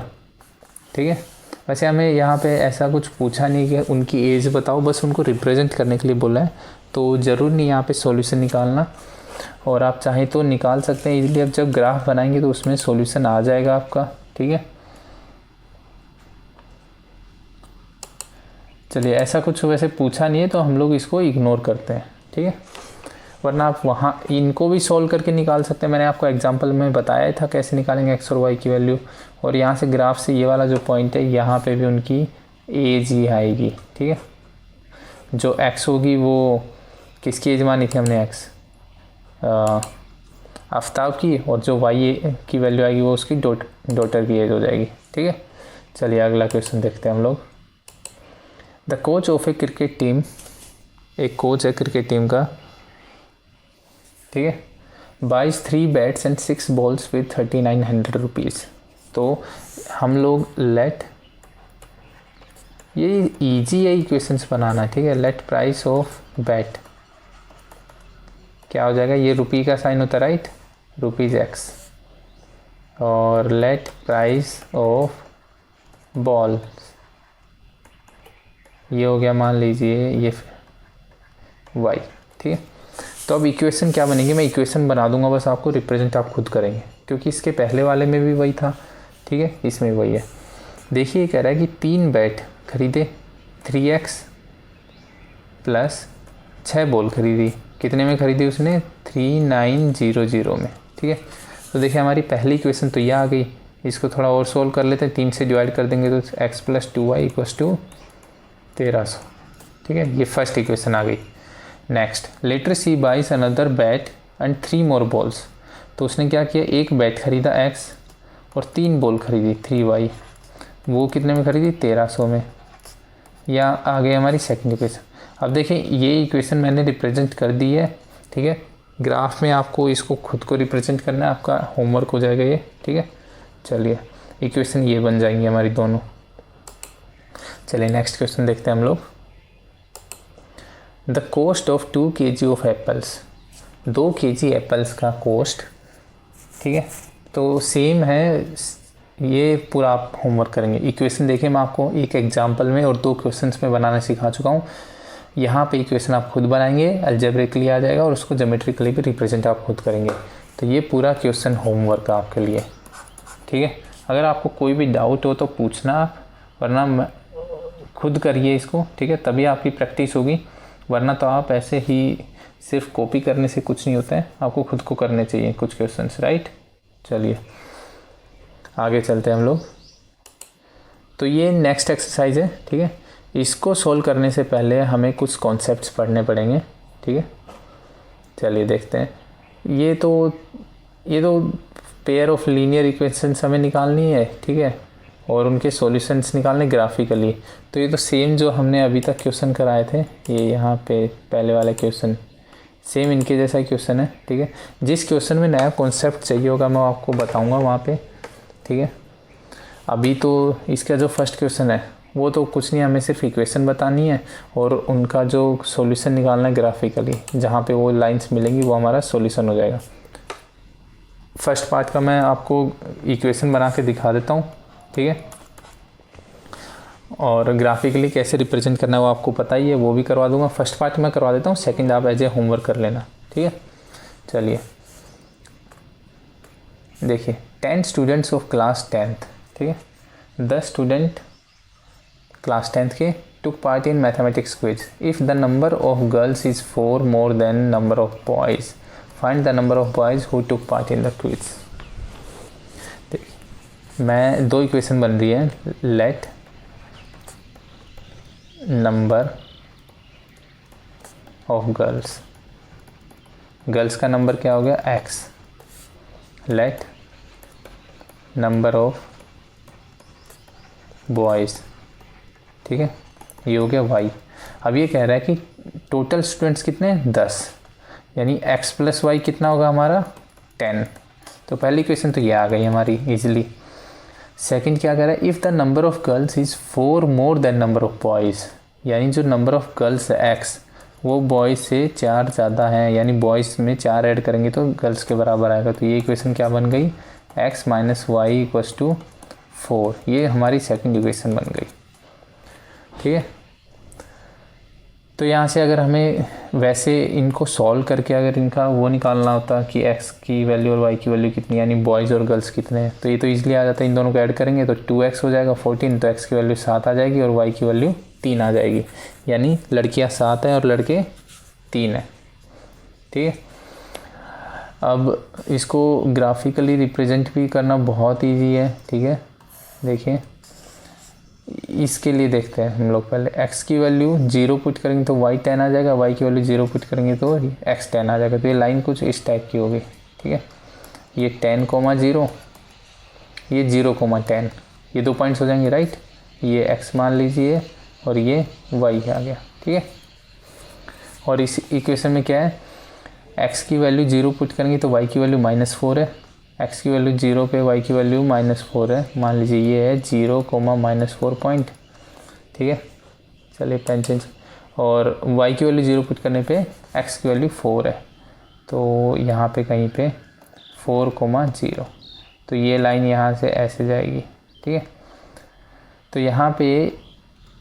ठीक है, वैसे हमें यहाँ पे ऐसा कुछ पूछा नहीं कि उनकी एज बताओ, बस उनको रिप्रेजेंट करने के लिए बोला है, तो ज़रूर नहीं यहाँ पे सॉल्यूशन निकालना, और आप चाहें तो निकाल सकते हैं इजीली। अब जब ग्राफ बनाएंगे तो उसमें सॉल्यूशन आ जाएगा आपका। ठीक है, चलिए, ऐसा कुछ वैसे पूछा नहीं है तो हम लोग इसको इग्नोर करते हैं। ठीक है, वरना आप वहाँ इनको भी सॉल्व करके निकाल सकते हैं। मैंने आपको एग्जांपल में बताया था कैसे निकालेंगे x और y की वैल्यू, और यहाँ से ग्राफ से ये वाला जो पॉइंट है यहाँ पे भी उनकी एज ही आएगी। ठीक है, जो x होगी वो किसकी एज मानी थी हमने, x आफ्ताब की, और जो y की वैल्यू आएगी वो उसकी डॉटर की एज हो जाएगी। ठीक है, चलिए अगला क्वेश्चन देखते हैं हम लोग। The coach of a cricket team, एक कोच है क्रिकेट टीम का, ठीक है, buys 3 bats and 6 balls with 3900 rupees. तो हम लोग लेट, ये ईजी है इक्वेशंस बनाना। ठीक है, लेट प्राइस ऑफ बैट क्या हो जाएगा, ये रुपी का साइन होता है राइट, ₹x, और लेट प्राइस ऑफ बॉल ये हो गया, मान लीजिए ये y। ठीक है, तो अब इक्वेशन क्या बनेगी, मैं इक्वेशन बना दूंगा, बस आपको रिप्रेजेंट आप खुद करेंगे, क्योंकि इसके पहले वाले में भी वही था। ठीक है, इसमें वही है। देखिए कह रहा है कि 3 बैट खरीदे, 3x प्लस 6 बॉल खरीदी, कितने में खरीदी उसने, 3900 में। ठीक है, तो देखिए हमारी पहली इक्वेशन तो ये आ गई, इसको थोड़ा और सोल्व कर लेते हैं, 3 से डिवाइड कर देंगे तो x + 2y = 1300। ठीक है, ये फर्स्ट इक्वेशन आ गई। Next, later she buys another bat and 3 more balls. तो उसने क्या किया, एक बैट खरीदा x और 3 बॉल खरीदी 3y, वो कितने में खरीदी, 1300 में। या आ गई हमारी सेकंड इक्वेशन। अब देखिए ये इक्वेशन मैंने रिप्रेजेंट कर दी है। ठीक है, ग्राफ में आपको इसको खुद को रिप्रेजेंट करना है, आपका होमवर्क हो जाएगा ये। ठीक है, चलिए इक्वेशन ये बन जाएंगी हमारी दोनों। चलिए नेक्स्ट क्वेश्चन देखते हैं हम लोग। The cost of 2 kg of apples, 2 kg apples का कॉस्ट। ठीक है, तो सेम है, ये पूरा आप होमवर्क करेंगे। इक्वेशन देखिए, मैं आपको एक एग्जांपल में और 2 क्वेश्चंस में बनाना सिखा चुका हूँ। यहाँ पे इक्वेशन आप खुद बनाएंगे, अलजेब्रिकली आ जाएगा, और उसको ज्योमेट्रिकली भी रिप्रेजेंट आप खुद करेंगे। तो ये पूरा क्वेश्चन होमवर्क है आपके लिए। ठीक है, अगर आपको कोई भी डाउट हो तो पूछना आप, वरना खुद करिए इसको। ठीक है, तभी आपकी प्रैक्टिस होगी, वरना तो आप ऐसे ही सिर्फ कॉपी करने से कुछ नहीं होता है, आपको खुद को करने चाहिए कुछ क्वेश्चंस, राइट। चलिए आगे चलते हैं हम लोग। तो ये नेक्स्ट एक्सरसाइज है। ठीक है, इसको सोल्व करने से पहले हमें कुछ कॉन्सेप्ट्स पढ़ने पड़ेंगे। ठीक है, चलिए देखते हैं। ये तो पेयर ऑफ लीनियर इक्वेशंस हमें निकालनी है। ठीक है, और उनके सॉल्यूशंस निकालने ग्राफिकली। तो ये तो सेम जो हमने अभी तक क्वेश्चन कराए थे, ये यहाँ पे पहले वाला क्वेश्चन सेम इनके जैसा क्वेश्चन है। ठीक है, जिस क्वेश्चन में नया कॉन्सेप्ट चाहिए होगा मैं आपको बताऊंगा वहाँ पे। ठीक है, अभी तो इसका जो फर्स्ट क्वेश्चन है वो तो कुछ नहीं, हमें सिर्फ इक्वेशन बतानी है और उनका जो सॉल्यूशन निकालना है ग्राफिकली, जहाँ पे वो लाइंस मिलेंगी वो हमारा सॉल्यूशन हो जाएगा। फर्स्ट पार्ट का मैं आपको इक्वेशन बना के दिखा देता हूँ, ठीक है, और ग्राफिकली कैसे रिप्रेजेंट करना है वो आपको पता ही है, वो भी करवा दूंगा। फर्स्ट पार्ट मैं करवा देता हूँ, सेकंड आप एज ए होमवर्क कर लेना, ठीक है। चलिए देखिए, 10 स्टूडेंट्स ऑफ क्लास 10th, ठीक है, 10 स्टूडेंट क्लास 10th के took part in mathematics quiz. If the number of girls is 4 more than number of boys, find the number of boys who took part in the quiz. मैं दो equation बन रही है, late number of girls, girls का number क्या हो गया x, late number of boys, ठीक है, ये हो गया y। अब ये कह रहा है कि टोटल स्टूडेंट्स कितने हैं 10, यानी x प्लस वाई कितना होगा हमारा 10। तो पहली इक्वेशन तो ये आ गई हमारी इजीली। सेकंड क्या कह रहा है, if the number of girls is 4 more then number of boys, यानी जो नंबर ऑफ गर्ल्स है x वो बॉयज़ से 4 ज़्यादा है, यानी बॉयज़ में 4 ऐड करेंगे तो गर्ल्स के बराबर आएगा। तो ये इक्वेशन क्या बन गई, x minus Y equals to 4, ये हमारी सेकंड इक्वेशन बन गई, ठीक है। तो यहाँ से अगर हमें वैसे इनको सॉल्व करके अगर इनका वो निकालना होता कि x की वैल्यू और y की वैल्यू कितनी, यानी बॉयज़ और गर्ल्स कितने हैं, तो ये तो ईजिली आ जाता है। इन दोनों को ऐड करेंगे तो 2x हो जाएगा 14, तो x की वैल्यू 7 आ जाएगी और y की वैल्यू 3 आ जाएगी, यानी लड़कियाँ 7 हैं और लड़के 3 हैं, ठीक है। अब इसको ग्राफिकली रिप्रेजेंट भी करना बहुत ईजी है, ठीक है। देखिए इसके लिए देखते हैं हम लोग, पहले x की वैल्यू 0 पुट करेंगे तो y 10 आ जाएगा, y की वैल्यू 0 पुट करेंगे तो x 10 आ जाएगा। तो ये लाइन कुछ इस टाइप की होगी, ठीक है। ये 10,0, ये 0,10, ये 2 पॉइंट्स हो जाएंगे, राइट। ये x मान लीजिए और ये y आ गया, ठीक है। और इस इक्वेशन में क्या है, x की वैल्यू 0 पुट करेंगे तो y की वैल्यू -4 है, x की वैल्यू 0 पे y की वैल्यू -4 है, मान लीजिए ये है 0, -4 पॉइंट, ठीक है। चलिए पेन चेंज, और y की वैल्यू 0 पुट करने पे x की वैल्यू 4 है, तो यहाँ पे कहीं पे 4,0, तो ये लाइन यहाँ से ऐसे जाएगी, ठीक है। तो यहाँ पे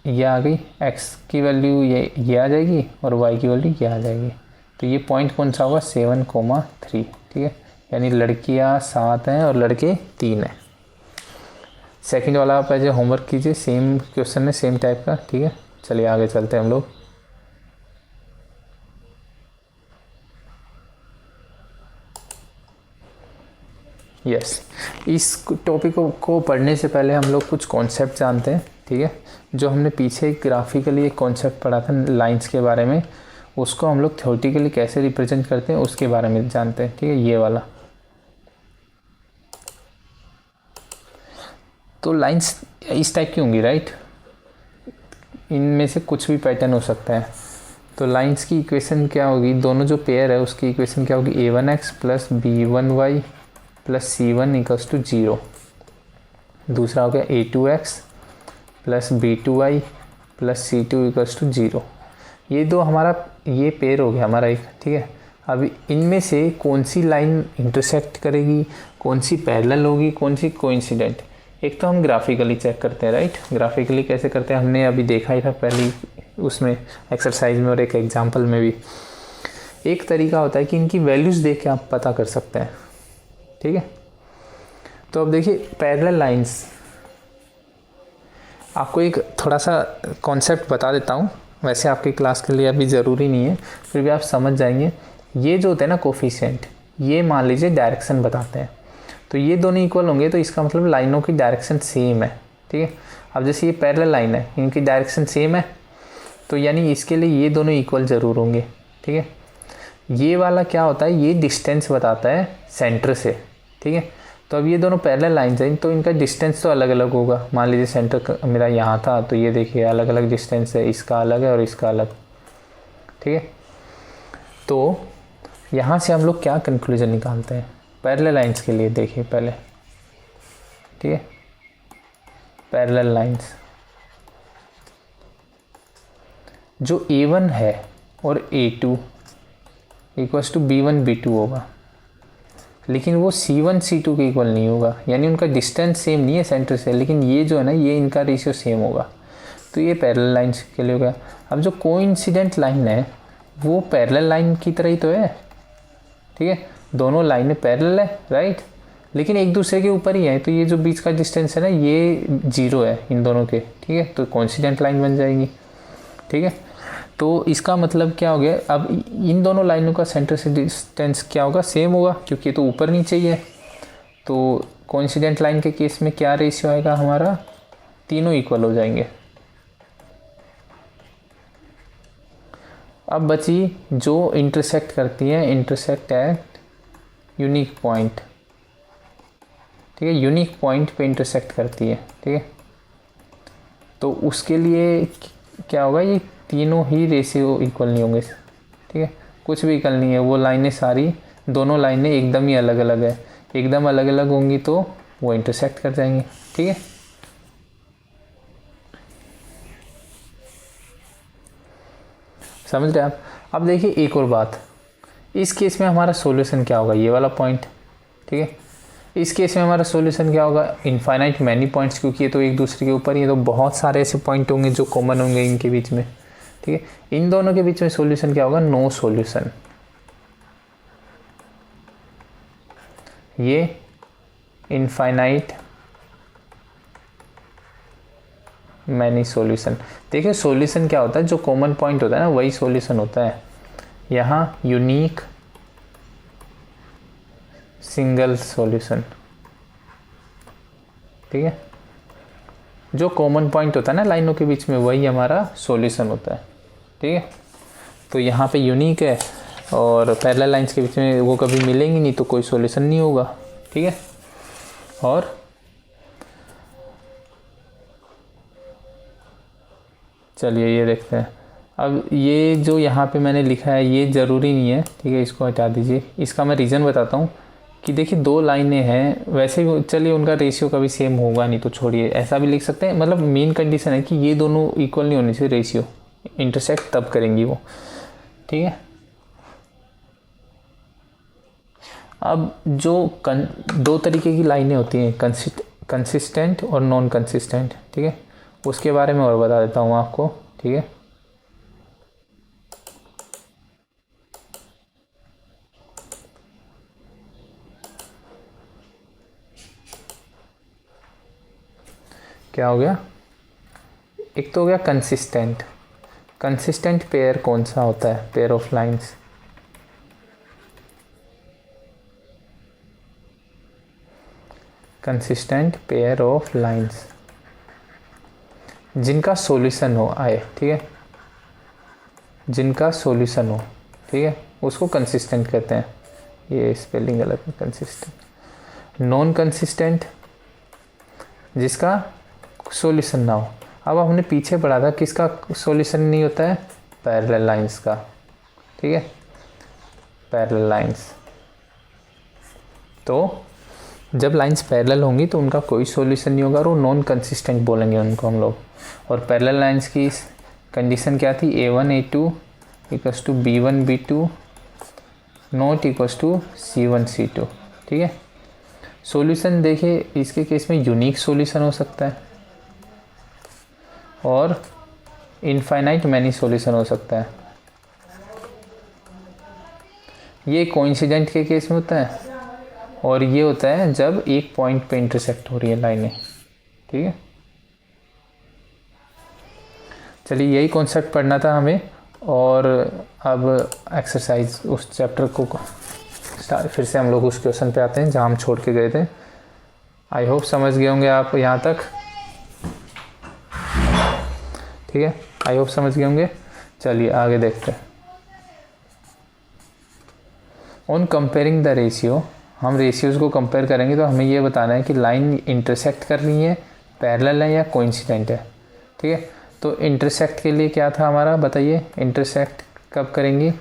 ये आ गई, x की वैल्यू ये आ जाएगी और y की वैल्यू ये आ जाएगी। तो ये पॉइंट कौन सा होगा 7,3, ठीक है, यानी लड़कियां 7 हैं और लड़के 3 हैं। सेकंड वाला आप ऐसे होमवर्क कीजिए, सेम क्वेश्चन है, सेम टाइप का, ठीक है। चलिए आगे चलते हैं हम लोग। यस, इस टॉपिक को पढ़ने से पहले हम लोग कुछ कॉन्सेप्ट जानते हैं, ठीक है। जो हमने पीछे ग्राफिकली एक कॉन्सेप्ट पढ़ा था लाइंस के बारे में, उसको हम लोग थ्योरेटिकली कैसे रिप्रेजेंट करते हैं उसके बारे में जानते हैं, ठीक है, ये वाला। तो लाइंस इस टाइप की होंगी, राइट, इनमें से कुछ भी पैटर्न हो सकता है। तो लाइंस की इक्वेशन क्या होगी, दोनों जो पेयर है उसकी इक्वेशन क्या होगी, a1x plus b1y plus c1 equals to 0। दूसरा हो गया a2x plus b2y plus c2 equals to 0। ये दो हमारा ये पेयर हो गया हमारा एक, ठीक है। अब इनमें से कौन सी लाइन इंटरसेक्ट करेगी, कौन सी पैरेलल होगी, कौन सी कोइंसिडेंट, एक तो हम ग्राफिकली चेक करते हैं, राइट। ग्राफिकली कैसे करते हैं हमने अभी देखा ही था पहले उसमें एक्सरसाइज में और एक एग्जांपल में भी। एक तरीका होता है कि इनकी वैल्यूज़ देख के आप पता कर सकते हैं, ठीक है। तो अब देखिए पैरेलल लाइंस, आपको एक थोड़ा सा कॉन्सेप्ट बता देता हूँ, वैसे आपकी क्लास के लिए अभी ज़रूरी नहीं है, फिर भी आप समझ जाएंगे। ये जो होते हैं ना कोफिशिएंट, ये मान लीजिए डायरेक्शन बताते हैं, तो ये दोनों इक्वल होंगे तो इसका मतलब लाइनों की डायरेक्शन सेम है, ठीक है। अब जैसे ये पैरेलल लाइन है, इनकी डायरेक्शन सेम है, तो यानी इसके लिए ये दोनों इक्वल ज़रूर होंगे, ठीक है। ये वाला क्या होता है, ये डिस्टेंस बताता है सेंटर से, ठीक है। तो अब ये दोनों पैरेलल लाइन्स हैं तो इनका डिस्टेंस तो अलग अलग होगा। मान लीजिए सेंटर मेरा यहाँ था, तो ये देखिए अलग अलग डिस्टेंस है, इसका अलग है और इसका अलग, ठीक है। तो यहाँ से हम लोग क्या कंक्लूजन निकालते हैं पैरेलल लाइंस के लिए, देखिए पहले, ठीक है। पैरेलल लाइंस जो A1 है और A2 equals to B1 B2 होगा, लेकिन वो C1 C2 के इक्वल नहीं होगा, यानी उनका डिस्टेंस सेम नहीं है सेंटर से, लेकिन ये जो है ना ये इनका रेशियो सेम होगा। तो ये पैरेलल लाइन्स के लिए हो गया। अब जो कोइंसिडेंट लाइन है वो पैरेलल लाइन की तरह ही तो है, ठीक है, दोनों लाइनें पैरेलल है, राइट, लेकिन एक दूसरे के ऊपर ही है। तो ये जो बीच का डिस्टेंस है ना ये 0 है इन दोनों के, ठीक है, तो कोइंसिडेंट लाइन बन जाएगी, ठीक है। तो इसका मतलब क्या हो गया, अब इन दोनों लाइनों का सेंटर से डिस्टेंस क्या होगा, सेम होगा, क्योंकि तो ऊपर नीचे ही है। तो कोइंसिडेंट लाइन के केस में क्या रेशियो आएगा हमारा, तीनों इक्वल हो जाएंगे। अब बची जो इंटरसेक्ट करती है, इंटरसेक्ट एट यूनिक पॉइंट, ठीक है, यूनिक पॉइंट पे इंटरसेक्ट करती है, ठीक है। तो उसके लिए क्या होगा, ये तीनों ही रेशियो इक्वल नहीं होंगे, ठीक है, कुछ भी इक्वल नहीं है। वो लाइनें सारी, दोनों लाइनें एकदम ही अलग अलग है, एकदम अलग अलग होंगी तो वो इंटरसेक्ट कर जाएंगी, ठीक है। समझ रहे आप। अब देखिए एक और बात, इस केस में हमारा सॉल्यूशन क्या होगा, ये वाला पॉइंट, ठीक है। इस केस में हमारा सॉल्यूशन क्या होगा, इनफाइनाइट मैनी पॉइंट्स, क्योंकि ये तो एक दूसरे के ऊपर ही है, तो बहुत सारे ऐसे पॉइंट होंगे जो कॉमन होंगे इनके बीच में, ठीक है। इन दोनों के बीच में सॉल्यूशन क्या होगा, नो सॉल्यूशन। ये इनफाइनाइट मैनी सॉल्यूशन। देखिए सॉल्यूशन क्या होता है, जो कॉमन पॉइंट होता है ना वही सॉल्यूशन होता है। यहाँ यूनिक सिंगल सॉल्यूशन, ठीक है, जो कॉमन पॉइंट होता है ना लाइनों के बीच में वही हमारा सॉल्यूशन होता है, ठीक है। तो यहाँ पे यूनिक है और पैरेलल लाइंस के बीच में वो कभी मिलेंगी नहीं, तो कोई सॉल्यूशन नहीं होगा, ठीक है। और चलिए ये देखते हैं। अब ये जो यहाँ पे मैंने लिखा है ये ज़रूरी नहीं है, ठीक है, इसको हटा दीजिए। इसका मैं रीज़न बताता हूँ कि देखिए दो लाइनें हैं, वैसे भी चलिए उनका रेशियो कभी सेम होगा नहीं तो छोड़िए, ऐसा भी लिख सकते हैं। मतलब मेन कंडीशन है कि ये दोनों इक्वल नहीं होने चाहिए रेशियो, इंटरसेक्ट तब करेंगी वो, ठीक है। अब जो दो तरीके की लाइनें होती हैं, कंसिस्टेंट और नॉन कंसिस्टेंट, ठीक है, उसके बारे में और बता देता हूँ आपको, ठीक है। क्या हो गया, एक तो हो गया कंसिस्टेंट। कंसिस्टेंट पेयर कौन सा होता है, pair of lines, consistent pair of lines जिनका सॉल्यूशन हो आए, ठीक है, जिनका सॉल्यूशन हो, ठीक है, उसको कंसिस्टेंट कहते हैं। ये स्पेलिंग गलत है, कंसिस्टेंट। नॉन कंसिस्टेंट जिसका सॉल्यूशन ना हो। अब हमने पीछे पढ़ा था किसका सॉल्यूशन नहीं होता है, पैरेलल लाइंस का, ठीक है, पैरेलल लाइंस। तो जब लाइंस पैरेलल होंगी तो उनका कोई सॉल्यूशन नहीं होगा और वो नॉन कंसिस्टेंट बोलेंगे उनको हम लोग। और पैरेलल लाइंस की कंडीशन क्या थी, A1 A2 equals to B1 B2 not equals to C1 C2, ठीक है। सॉल्यूशन देखिए इसके केस में यूनिक सॉल्यूशन हो सकता है और इनफाइनाइट मैनी सॉल्यूशन हो सकता है। ये कोइंसिडेंट के केस में होता है और ये होता है जब एक पॉइंट पे इंटरसेक्ट हो रही है लाइनें, ठीक है। चलिए यही कॉन्सेप्ट पढ़ना था हमें। और अब एक्सरसाइज उस चैप्टर को फिर से हम लोग उस क्वेश्चन पे आते हैं जहाँ हम छोड़ के गए थे। आई होप समझ गए होंगे आप यहाँ तक, ठीक है, आई होप समझ गए होंगे। चलिए आगे देखते हैं। ऑन कंपेयरिंग द रेशियो, हम रेशियोज़ को कंपेयर करेंगे तो हमें ये बताना है कि लाइन इंटरसेक्ट कर रही है, पैरेलल है या कोइंसिडेंट है, ठीक है। तो इंटरसेक्ट के लिए क्या था हमारा, बताइए, इंटरसेक्ट कब करेंगे,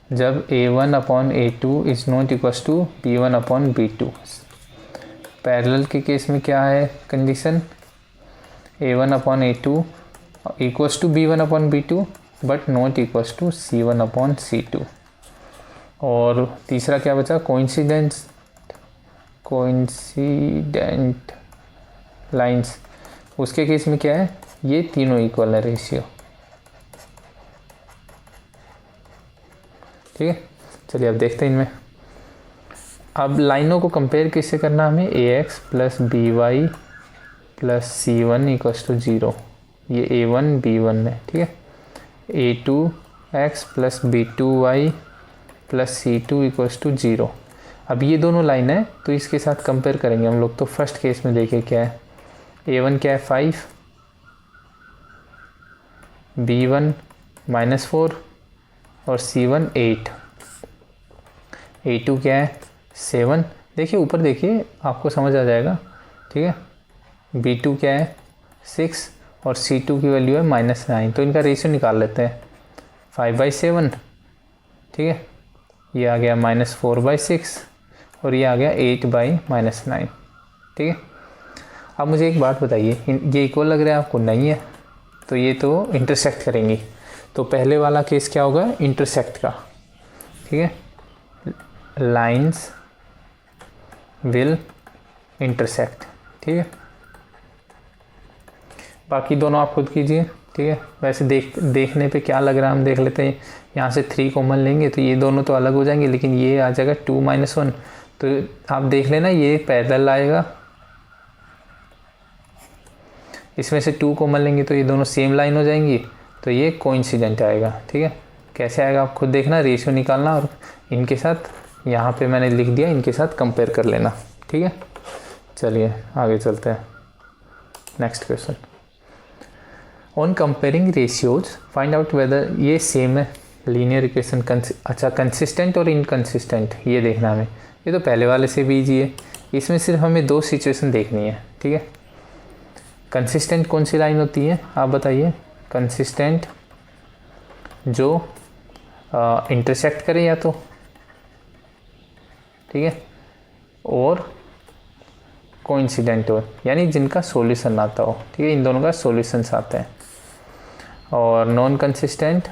जब A1 upon A2 is not equals to B1 upon B2। Parallel के केस में क्या है condition, A1 upon A2 equals to B1 upon B2 but not equals to C1 upon C2। और तीसरा क्या बचा, कोइंसिडेंट लाइंस। उसके केस में क्या है, ये तीनों इक्वल है रेशियो। ठीक है, चलिए अब देखते हैं इनमें। अब लाइनों को कंपेयर किससे करना हमें, ax plus B Y plus C one equals to 0, ये a1 b1 है। ठीक है, a2x plus b2y plus c2 equals to 0। अब ये दोनों लाइन है तो इसके साथ कंपेयर करेंगे हम लोग। तो फर्स्ट केस में देखिए क्या है, a1 क्या है 5, b1 -4 और c1 8, a2 क्या है 7। देखिए ऊपर देखिए, आपको समझ आ जाएगा। ठीक है, b2 क्या है 6 और c2 की वैल्यू है -9। तो इनका रेशियो निकाल लेते हैं, 5/7। ठीक है, ये आ गया -4/6 और ये आ गया 8/-9। ठीक है, अब मुझे एक बात बताइए, ये इक्वल लग रहा है आपको, नहीं है, तो ये तो इंटरसेक्ट करेंगी। तो पहले वाला केस क्या होगा, इंटरसेक्ट का। ठीक है, लाइंस विल इंटरसेक्ट। ठीक है, बाकी दोनों आप खुद कीजिए। ठीक है, वैसे देखने पे क्या लग रहा है हम देख लेते हैं। यहाँ से 3 कॉमन लेंगे तो ये दोनों तो अलग हो जाएंगे, लेकिन ये आ जाएगा 2 - 1। तो आप देख लेना, ये पैरेलल आएगा। इसमें से 2 कॉमन लेंगे तो ये दोनों सेम लाइन हो जाएंगी, तो ये कोइंसिडेंट आएगा। ठीक है, कैसे आएगा आप खुद देखना, रेशियो निकालना और इनके साथ, यहाँ पे मैंने लिख दिया, इनके साथ कंपेयर कर लेना। ठीक है, चलिए आगे चलते हैं। Next question, on comparing ratios find out whether, ये सेम है लीनियर इक्वेशन। अच्छा, कंसिस्टेंट और इनकंसिस्टेंट ये देखना हमें। ये तो पहले वाले से भी ईजी है, इसमें सिर्फ हमें 2 सिचुएशन देखनी है। ठीक है, कंसिस्टेंट कौन सी लाइन होती है आप बताइए, कंसिस्टेंट जो इंटरसेक्ट करे या तो, ठीक है, और कोइंसिडेंट हो, यानी जिनका सॉल्यूशन आता हो। ठीक है, इन दोनों का सॉल्यूशंस आते हैं। और नॉन कंसिस्टेंट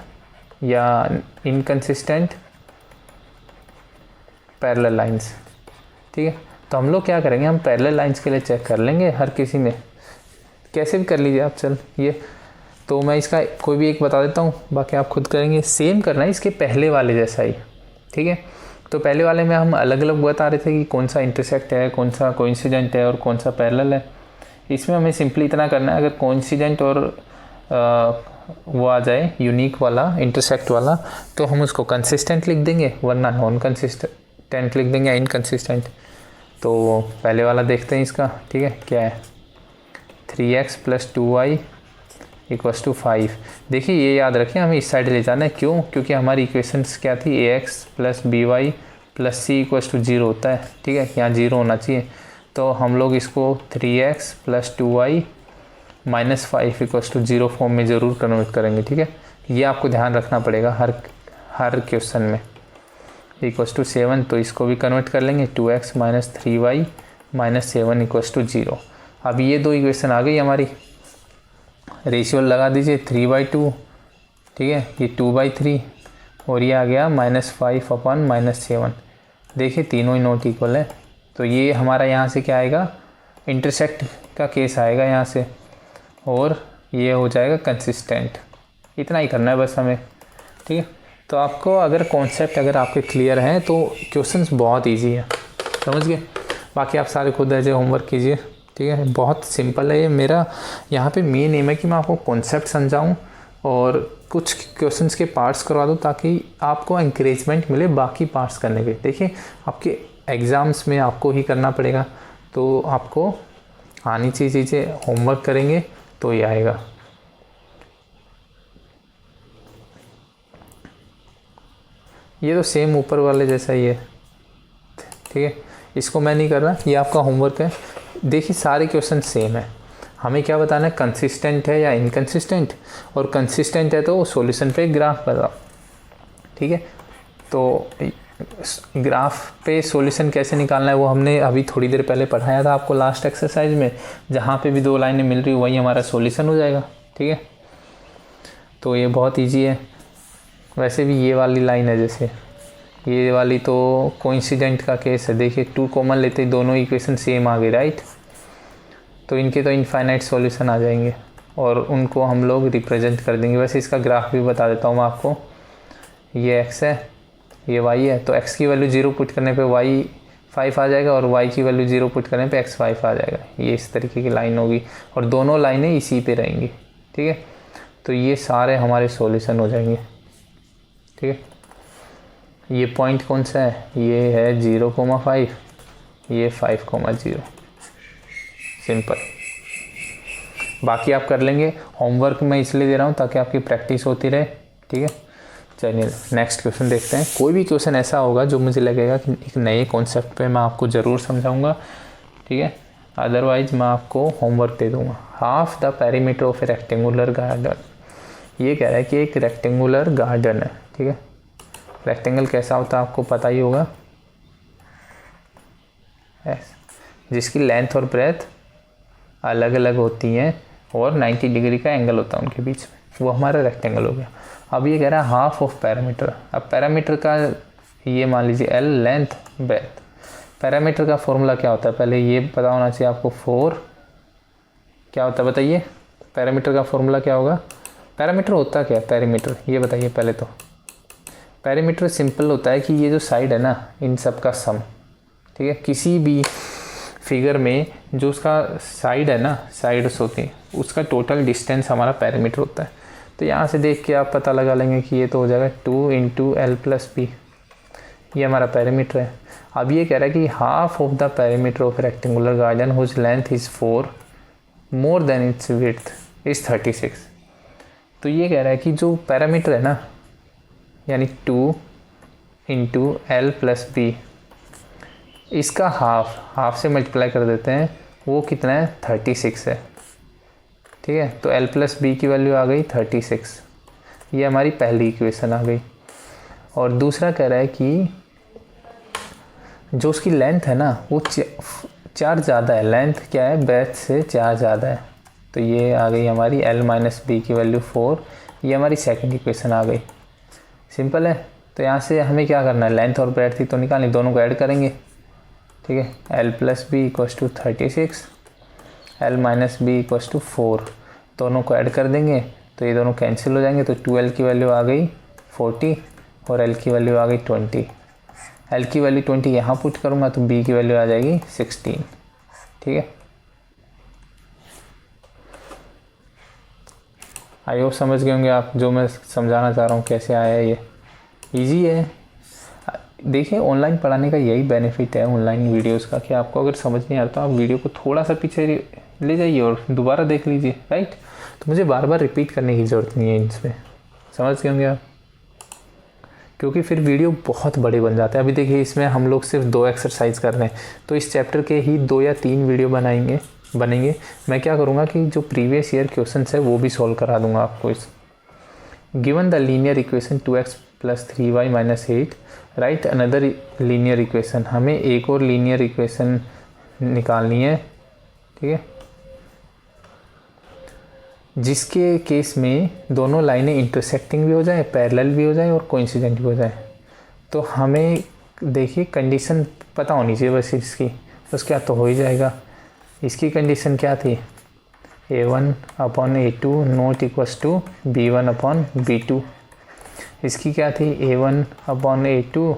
या इनकंसिस्टेंट पैरेलल लाइंस। ठीक है, तो हम लोग क्या करेंगे, हम पैरेलल लाइंस के लिए चेक कर लेंगे हर किसी में, कैसे भी कर लीजिए आप। चल ये तो मैं इसका कोई भी एक बता देता हूँ, बाकी आप खुद करेंगे। सेम करना है इसके पहले वाले जैसा ही। ठीक है, तो पहले वाले में हम अलग अलग बता रहे थे कि कौन सा इंटरसेक्ट है, कौन सा कोइंसिडेंट है और कौन सा पैरेलल है। इसमें हमें सिंपली इतना करना है, अगर कोइंसिडेंट और वो आ जाए यूनिक वाला, इंटरसेक्ट वाला, तो हम उसको कंसिस्टेंट लिख देंगे, वरना नॉन कंसिस्टेंट लिख देंगे, इनकंसिस्टेंट। तो पहले वाला देखते हैं इसका। ठीक है, क्या है, 3x + 2y = 5। देखिए ये याद रखें, हमें इस साइड ले जाना है। क्यों, क्योंकि हमारी इक्वेशंस क्या थी, ax + by + c = 0 होता है। ठीक है, यहाँ 0 होना चाहिए। तो हम लोग इसको 3x + 2y - 5 = 0 फॉर्म में ज़रूर कन्वर्ट करेंगे। ठीक है, ये आपको ध्यान रखना पड़ेगा हर क्वेश्चन में। = 7, तो इसको भी कन्वर्ट कर लेंगे, 2x - 3y - 7 = 0। अब ये 2 इक्वेशन आ गई हमारी। रेशियो लगा दीजिए 3/2। ठीक है, ये 2/3 और ये आ गया -5/- 7। देखिए तीनों ही नॉट इक्वल है, तो ये हमारा यहाँ से क्या आएगा, इंटरसेक्ट का केस आएगा यहाँ से, और ये हो जाएगा कंसिस्टेंट। इतना ही करना है बस हमें। ठीक है, तो आपको अगर कॉन्सेप्ट अगर आपके क्लियर हैं तो क्वेश्चंस बहुत इजी है, समझ गए। बाकी आप सारे खुद ऐसे होमवर्क कीजिए। ठीक है, बहुत सिंपल है ये। मेरा यहाँ पे मेन एम है कि मैं आपको कॉन्सेप्ट समझाऊँ और कुछ क्वेश्चंस के पार्ट्स करवा दूँ, ताकि आपको इंकरेजमेंट मिले बाकी पार्ट्स करने के। देखिए आपके एग्ज़ाम्स में आपको ही करना पड़ेगा, तो आपको आनी चाहिए चीज़ें, होमवर्क करेंगे तो ये आएगा। ये तो सेम ऊपर वाले जैसा ही है। ठीक है, इसको मैं नहीं कर रहा, ये आपका होमवर्क है। देखिए सारे क्वेश्चन सेम है, हमें क्या बताना है, कंसिस्टेंट है या इनकंसिस्टेंट। और कंसिस्टेंट है तो सॉल्यूशन पे ग्राफ बताओ। ठीक है, तो ग्राफ पे सॉल्यूशन कैसे निकालना है वो हमने अभी थोड़ी देर पहले पढ़ाया था आपको लास्ट एक्सरसाइज में। जहाँ पे भी 2 लाइनें मिल रही वही हमारा सॉल्यूशन हो जाएगा। ठीक है, तो ये बहुत ईजी है। वैसे भी ये वाली लाइन है, जैसे ये वाली तो कोइंसिडेंट का केस है। देखिए 2 कॉमन लेते ही दोनों इक्वेशन सेम आ गए, राइट। तो इनके तो इनफाइनाइट सॉल्यूशन आ जाएंगे और उनको हम लोग रिप्रेजेंट कर देंगे। वैसे इसका ग्राफ भी बता देता हूँ मैं आपको। ये x है, ये y है, तो x की वैल्यू 0 पुट करने पे y 5 आ जाएगा और y की वैल्यू 0 पुट करने पे x 5 आ जाएगा। ये इस तरीके की लाइन होगी और दोनों लाइनें इसी पे रहेंगी, ठीक है। तो ये सारे हमारे सॉल्यूशन हो जाएंगे, ठीक है। ये पॉइंट कौन सा है, ये है 0,5, ये 5,0। सिंपल। बाकी आप कर लेंगे। होमवर्क मैं इसलिए दे रहा हूँ ताकि आपकी प्रैक्टिस होती रहे, ठीक है। चलिए नेक्स्ट क्वेश्चन देखते हैं। कोई भी क्वेश्चन ऐसा होगा जो मुझे लगेगा कि एक नए कॉन्सेप्ट पे मैं आपको ज़रूर समझाऊंगा, ठीक है। अदरवाइज मैं आपको होमवर्क दे दूंगा। Half the perimeter of A rectangular garden. ये कह रहा है कि एक रेक्टेंगुलर गार्डन है, ठीक है। रेक्टेंगल कैसा होता है आपको पता ही होगा, जिसकी लेंथ और ब्रेथ अलग अलग होती हैं और 90 डिग्री का एंगल होता है उनके बीच में, वो हमारा रेक्टेंगल हो गया। अब ये कह रहा है हाफ ऑफ पैरामीटर। अब पैरामीटर का ये मान लीजिए एल लेंथ ब्रेथ। पैरामीटर का फॉर्मूला क्या होता है, पहले ये पता होना चाहिए आपको। 4 क्या होता है बताइए, पैरामीटर का फॉर्मूला क्या होगा। पैरामीटर होता क्या है पेरीमीटर, ये बताइए पहले तो। पेरीमीटर सिंपल होता है कि ये जो साइड है ना, इन सब का सम, ठीक है। किसी भी फिगर में जो उसका साइड है ना, साइड्स होती हैं, उसका टोटल डिस्टेंस हमारा पेरीमीटर होता है। तो यहाँ से देख के आप पता लगा लेंगे कि ये तो हो जाएगा 2 × L+B, ये हमारा पेरीमीटर है। अब ये कह रहा है कि half of the perimeter of rectangular garden whose length is 4 more than its width is 36। तो ये कह रहा है कि जो पैरामीटर है ना, यानी 2 × L+B, इसका हाफ से मल्टीप्लाई कर देते हैं, वो कितना है 36 है, ठीक है। तो L+B की वैल्यू आ गई 36, ये हमारी पहली इक्वेशन आ गई। और दूसरा कह रहा है कि जो उसकी लेंथ है ना, वो 4 ज़्यादा है। लेंथ क्या है, ब्रेथ से 4 ज़्यादा है। तो ये आ गई हमारी L-B की वैल्यू 4, ये हमारी सेकंड इक्वेशन आ गई। सिंपल है। तो यहाँ से हमें क्या करना है, लेंथ और ब्रेथ थी तो निकालनी, दोनों को ऐड करेंगे, ठीक है। L+B = 36, L-B = 4, दोनों को ऐड कर देंगे तो ये दोनों कैंसिल हो जाएंगे। तो 2L की वैल्यू आ गई 40 और L की वैल्यू आ गई 20। L की वैल्यू 20 यहाँ पुट करूँगा तो B की वैल्यू आ जाएगी 16, ठीक है। आई होप समझ गए होंगे आप जो मैं समझाना चाह रहा हूँ, कैसे आया है। ये ईजी है। देखिए ऑनलाइन पढ़ाने का यही बेनिफिट है ऑनलाइन वीडियोस का, कि आपको अगर समझ नहीं आता तो आप वीडियो को थोड़ा सा पीछे ले जाइए और दोबारा देख लीजिए, राइट। तो मुझे बार बार रिपीट करने की ज़रूरत नहीं है इसमें, समझ गए होंगे आप, क्योंकि फिर वीडियो बहुत बड़े बन जाते हैं। अभी देखिए इसमें हम लोग सिर्फ 2 एक्सरसाइज कर रहे हैं, तो इस चैप्टर के ही 2 या 3 वीडियो बनेंगे। मैं क्या करूँगा कि जो प्रीवियस ईयर क्वेश्चन है वो भी सॉल्व करा दूँगा आपको। इस given the linear equation 2x + 3y - 8 right another linear equation. हमें एक और लीनियर इक्वेशन निकालनी है, ठीक है, जिसके केस में दोनों लाइनें इंटरसेक्टिंग भी हो जाए, पैरेलल भी हो जाए और कोइंसिडेंट भी हो जाए। तो हमें देखिए कंडीशन पता होनी चाहिए बस इसकी, उसके बाद तो हो ही जाएगा। इसकी कंडीशन क्या थी, A1/A2 not equals to B1/B2। इसकी क्या थी, A1/A2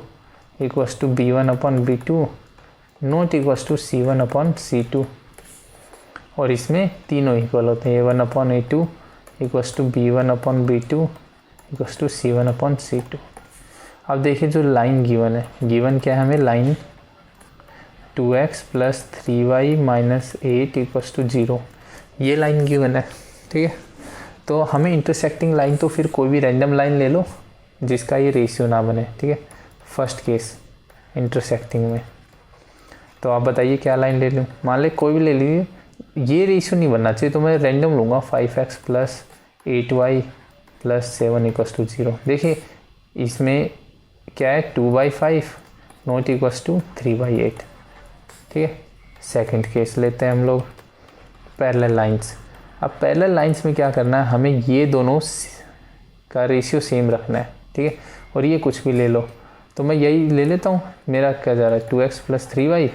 equals to B1/B2 not equals to C1/C2। और इसमें तीनों इक्वल होते हैं, A1/A2 equals to B1/B2 equals to C1/C2। अब देखिए जो लाइन गिवन है, गिवन क्या है हमें, line 2x + 3y - 8 equals to 0, ये लाइन गिवन है, ठीक है। तो हमें इंटरसेक्टिंग लाइन तो फिर कोई भी रैंडम लाइन ले लो जिसका ये रेशियो ना बने, ठीक है। फर्स्ट केस इंटरसेक्टिंग में, तो आप बताइए क्या लाइन ले लूँ, मान ले कोई भी ले लीजिए, ये रेशियो नहीं बनना चाहिए, तो मैं रैंडम लूँगा 5x + 8y + 7 इक्वल्स टू 0। देखिए इसमें क्या है, 2/5 नॉट इक्वल्स टू 3/8, ठीक है। सेकंड केस लेते हैं हम लोग, पैरेलल लाइंस। अब पैरेलल लाइंस में क्या करना है, हमें ये दोनों का रेशियो सेम रखना है, ठीक है। और ये कुछ भी ले लो, तो तो मैं यही ले लेता हूँ। मेरा क्या जा रहा है 2x प्लस 3y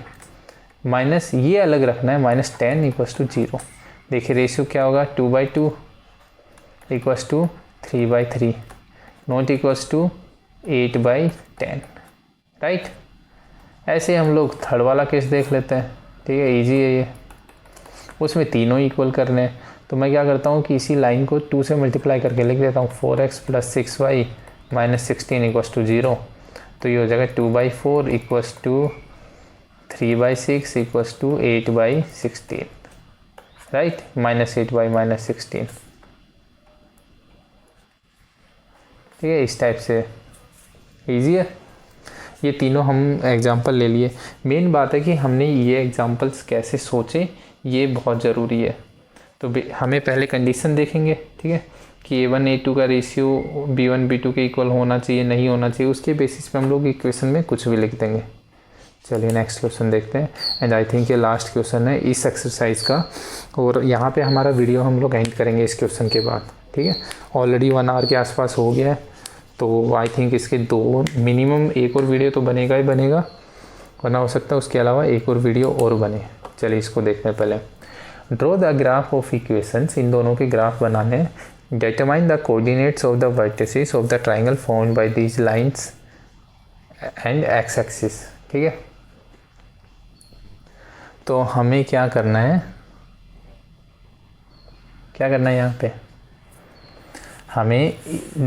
माइनस ये अलग रखना है -10 इक्वल्स टू 0। देखिए रेशियो क्या होगा 2/2 equals to 3/3 not equals to 8/10 right. ऐसे हम लोग थर्ड वाला केस देख लेते हैं। ठीक है, इजी है ये, उसमें तीनों इक्वल करने हैं। तो मैं क्या करता हूँ कि इसी लाइन को 2 से मल्टीप्लाई करके लिख देता हूँ 4x plus 6y minus 16 equals to 0। तो ये हो जाएगा 2/4 equals to 3/6 equals to 8/16 right, -8/-16। ठीक है, इस टाइप से इजी है। ये तीनों हम एग्जांपल ले लिए। मेन बात है कि हमने ये एग्जांपल्स कैसे सोचे ये बहुत ज़रूरी है। तो हमें पहले कंडीशन देखेंगे, ठीक है, कि A1 A2 का रेशियो B1 B2 के इक्वल होना चाहिए नहीं होना चाहिए। उसके बेसिस पे हम लोग इक्वेशन में कुछ भी लिख देंगे। चलिए नेक्स्ट क्वेश्चन देखते हैं। एंड आई थिंक ये लास्ट क्वेश्चन है इस एक्सरसाइज का, और यहाँ पे हमारा वीडियो हम लोग एंड करेंगे इस क्वेश्चन के बाद। ठीक है, ऑलरेडी 1 आवर के आसपास हो गया है, तो आई थिंक इसके 2 मिनिमम एक और वीडियो तो बनेगा ही बनेगा, वरना हो सकता है उसके अलावा एक और वीडियो और बने। चलिए इसको देखते हैं पहले। Draw the graph of equations, इन दोनों के ग्राफ बनाने हैं। Determine the coordinates of the vertices of the triangle formed by these lines and X axis. ठीक है, तो हमें क्या करना है यहाँ पे, हमें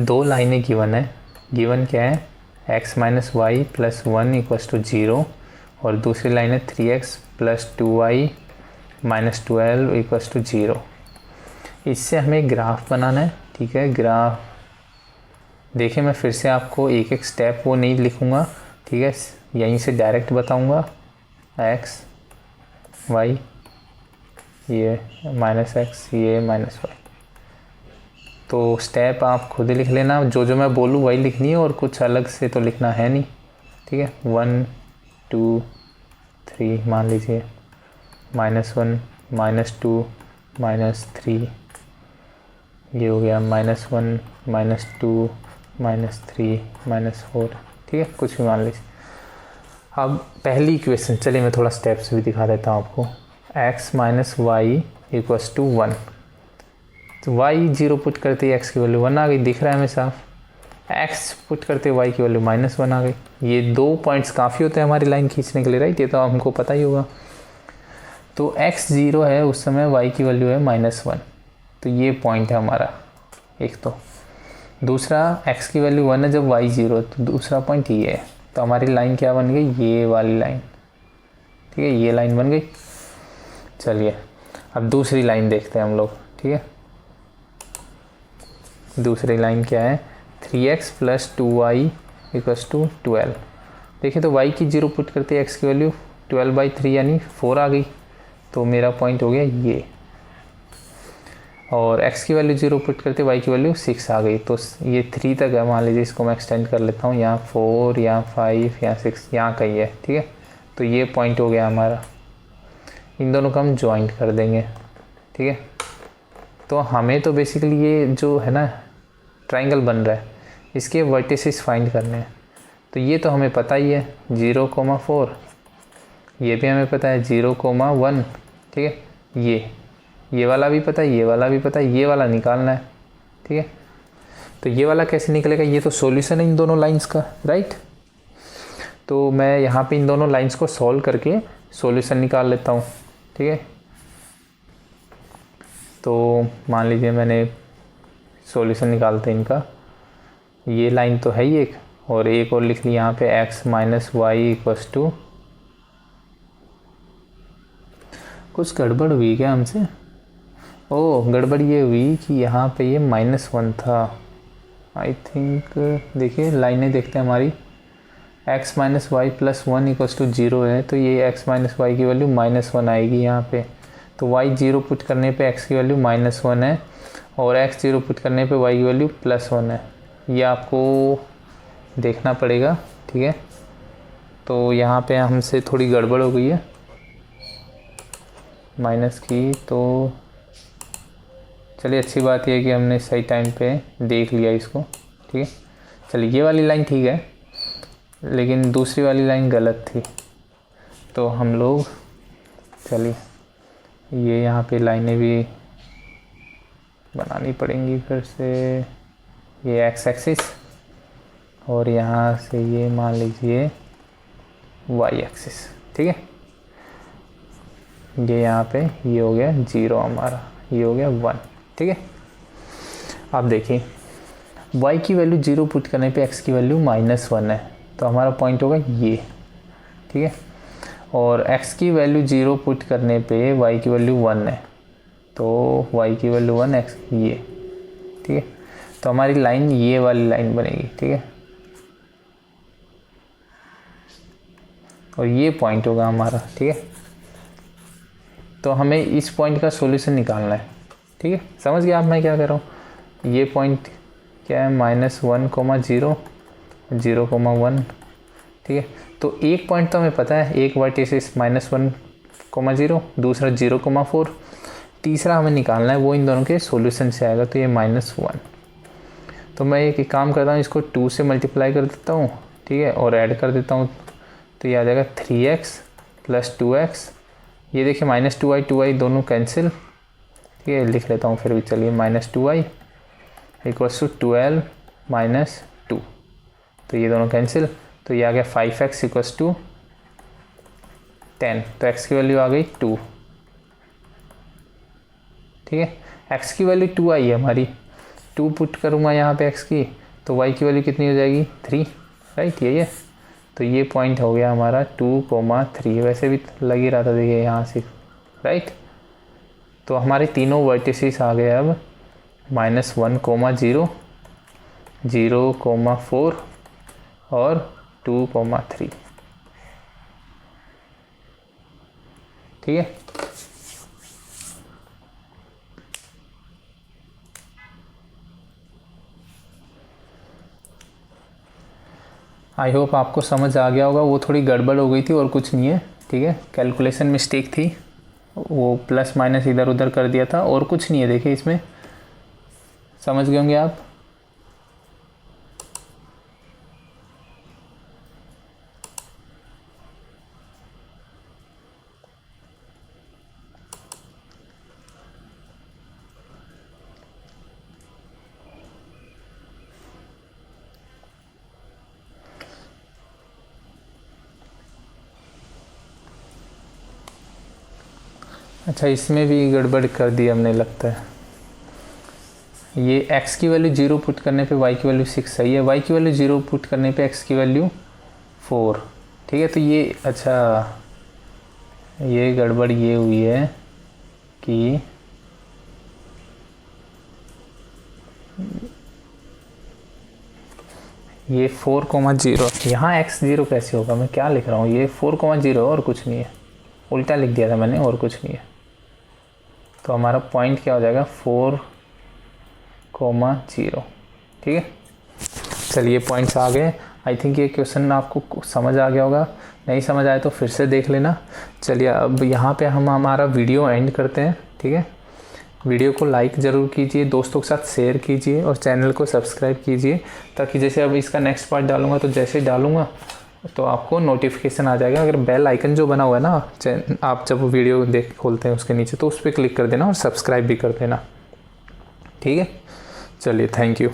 2 लाइनें गिवन है। गिवन क्या है x minus y plus 1 equals to 0, और दूसरी लाइन है 3x plus 2y minus 12 equals to 0। इससे हमें ग्राफ बनाना है। ठीक है, ग्राफ देखिए मैं फिर से आपको एक एक स्टेप वो नहीं लिखूँगा। ठीक है, यहीं से डायरेक्ट बताऊँगा। x y ये माइनस x ये माइनस y, तो स्टेप आप खुद ही लिख लेना। जो मैं बोलूँ वही लिखनी है, और कुछ अलग से तो लिखना है नहीं। ठीक है, 1 2 3 मान लीजिए, -1 -2 -3, ये हो गया -1 -2 -3 -4। ठीक है, कुछ भी मान लीजिए। अब पहली इक्वेशन, चलिए मैं थोड़ा स्टेप्स भी दिखा देता हूँ आपको। x minus Y equals to 1, तो y 0 पुट करते ही x की वैल्यू 1 आ गई, दिख रहा है हमें साफ। x पुट करते y की वैल्यू -1 आ गई। ये 2 पॉइंट्स काफ़ी होते हैं हमारी लाइन खींचने के लिए राइट, ये तो हमको पता ही होगा। तो x 0 है उस समय, y की वैल्यू है -1, तो ये पॉइंट है हमारा एक। तो दूसरा x की वैल्यू 1 है जब y 0, तो दूसरा पॉइंट ये है। तो हमारी लाइन क्या बन गई, ये वाली लाइन। ठीक है, ये लाइन बन गई। चलिए अब दूसरी लाइन देखते हैं हम लोग। ठीक है, दूसरी लाइन क्या है 3x plus 2y equals to 12। देखिए तो y की 0 पुट करते x की वैल्यू 12/3 यानी 4 आ गई, तो मेरा पॉइंट हो गया ये। और x की वैल्यू 0 पुट करते y की वैल्यू 6 आ गई, तो ये 3 तक है। मान लीजिए इसको मैं एक्सटेंड कर लेता हूँ, यहाँ 4 यहाँ 5 यहाँ 6 यहाँ कहीं है। ठीक है, तो ये पॉइंट हो गया हमारा। इन दोनों को हम ज्वाइंट कर देंगे। ठीक है, तो हमें तो बेसिकली ये जो है ना ट्राइंगल बन रहा है, इसके वर्टिसेस फाइंड करने हैं। तो ये तो हमें पता ही है 0,4, ये भी हमें पता है 0,1। ठीक है, ये वाला भी पता है, ये वाला भी पता है, ये वाला निकालना है। ठीक है, तो ये वाला कैसे निकलेगा, ये तो सॉल्यूशन है इन दोनों लाइंस का राइट। तो मैं यहाँ पे इन दोनों लाइंस को सॉल्व करके सॉल्यूशन निकाल लेता हूँ। ठीक है, तो मान लीजिए मैंने सॉल्यूशन निकालते हैं इनका। ये लाइन तो है ही एक, और एक और लिख ली यहाँ पे x minus Y equals to, कुछ गड़बड़ हुई क्या हमसे। ओह गड़बड़ ये हुई कि यहाँ पे ये -1 था आई थिंक। देखिए लाइनें देखते हैं हमारी, x minus y plus 1 equals to 0 है, तो ये x माइनस वाई की वैल्यू -1 आएगी यहाँ पे। तो y 0 पुट करने पे x की वैल्यू -1 है, और x 0 पुट करने पे y की वैल्यू +1 है। ये आपको देखना पड़ेगा। ठीक है, तो यहाँ पे हमसे थोड़ी गड़बड़ हो गई है माइनस की, तो चलिए अच्छी बात यह है कि हमने सही टाइम पे देख लिया इसको। ठीक है, चलिए ये वाली लाइन ठीक है। लेकिन दूसरी वाली लाइन गलत थी, तो हम लोग चलिए ये यहाँ पे लाइनें भी बनानी पड़ेंगी फिर से। ये एक्स एक्सिस और यहाँ से ये मान लीजिए वाई एक्सिस, ठीक है। ये यहाँ पे ये हो गया 0 हमारा, ये हो गया 1, ठीक है। अब देखिए y की वैल्यू 0 पुट करने पे x की वैल्यू -1 है, तो हमारा पॉइंट होगा ये, ठीक है। और x की वैल्यू 0 पुट करने पे y की वैल्यू 1 है, तो y की वैल्यू 1, x ये, ठीक है। तो हमारी लाइन ये वाली लाइन बनेगी, ठीक है। और ये पॉइंट होगा हमारा, ठीक है। तो हमें इस पॉइंट का सॉल्यूशन निकालना है, ठीक है। समझ गया आप मैं क्या कर रहा हूँ। ये पॉइंट क्या है, -1, 0, 0, 1, ठीक है। तो एक पॉइंट तो हमें पता है, एक वर्टिसिस -1, 0, दूसरा 0, 4, तीसरा हमें निकालना है, वो इन दोनों के सॉल्यूशन से आएगा, तो ये -1। तो मैं एक काम करता हूँ, इसको 2 से मल्टीप्लाई कर देता हूँ, ठीक है, और ऐड कर देता हूँ, तो ये आ जाएगा 3x + 2x। ये देखिए -2y दोनों कैंसिल, ठीक है, लिख लेता हूँ फिर भी, चलिए -2y = 12 - 2, तो ये दोनों कैंसिल, तो ये आ गया 5x = 10, तो x की वैल्यू आ गई 2, ठीक है। x की वैल्यू 2 आई है हमारी, 2 पुट करूँगा यहाँ पे x की, तो y की वैल्यू कितनी हो जाएगी 3, राइट, ये तो ये पॉइंट हो गया हमारा 2,3, वैसे भी लग ही रहा था, देखिए यहाँ से, राइट। तो हमारे तीनों वर्टिसेस आ गए अब -1, 0, 0, 4 और 2,3, ठीक है। आई होप आपको समझ आ गया होगा। वो थोड़ी गड़बड़ हो गई थी और कुछ नहीं है, ठीक है, कैलकुलेशन मिस्टेक थी, वो प्लस माइनस इधर उधर कर दिया था, और कुछ नहीं है। देखिए इसमें समझ गए होंगे आप। अच्छा, इसमें भी गड़बड़ कर दी हमने लगता है। ये x की वैल्यू 0 पुट करने पे y की वैल्यू 6 सही है, y की वैल्यू 0 पुट करने पे x की वैल्यू 4, ठीक है। तो ये अच्छा, ये गड़बड़ ये हुई है कि ये 4,0, यहाँ x 0 कैसे होगा, मैं क्या लिख रहा हूँ, ये 4,0 और कुछ नहीं है, उल्टा लिख दिया था मैंने, और कुछ नहीं है। तो हमारा पॉइंट क्या हो जाएगा 4,0, ठीक है। चलिए पॉइंट्स आ गए। आई थिंक ये क्वेश्चन आपको समझ आ गया होगा, नहीं समझ आए तो फिर से देख लेना। चलिए अब यहाँ पे हम हमारा वीडियो एंड करते हैं, ठीक है। वीडियो को लाइक ज़रूर कीजिए, दोस्तों के साथ शेयर कीजिए और चैनल को सब्सक्राइब कीजिए, ताकि जैसे अब इसका नेक्स्ट पार्ट डालूंगा तो जैसे डालूंगा तो आपको नोटिफिकेशन आ जाएगा। अगर बेल आइकन जो बना हुआ है ना, आप जब वीडियो देख खोलते हैं उसके नीचे, तो उस पर क्लिक कर देना और सब्सक्राइब भी कर देना, ठीक है। चलिए, थैंक यू।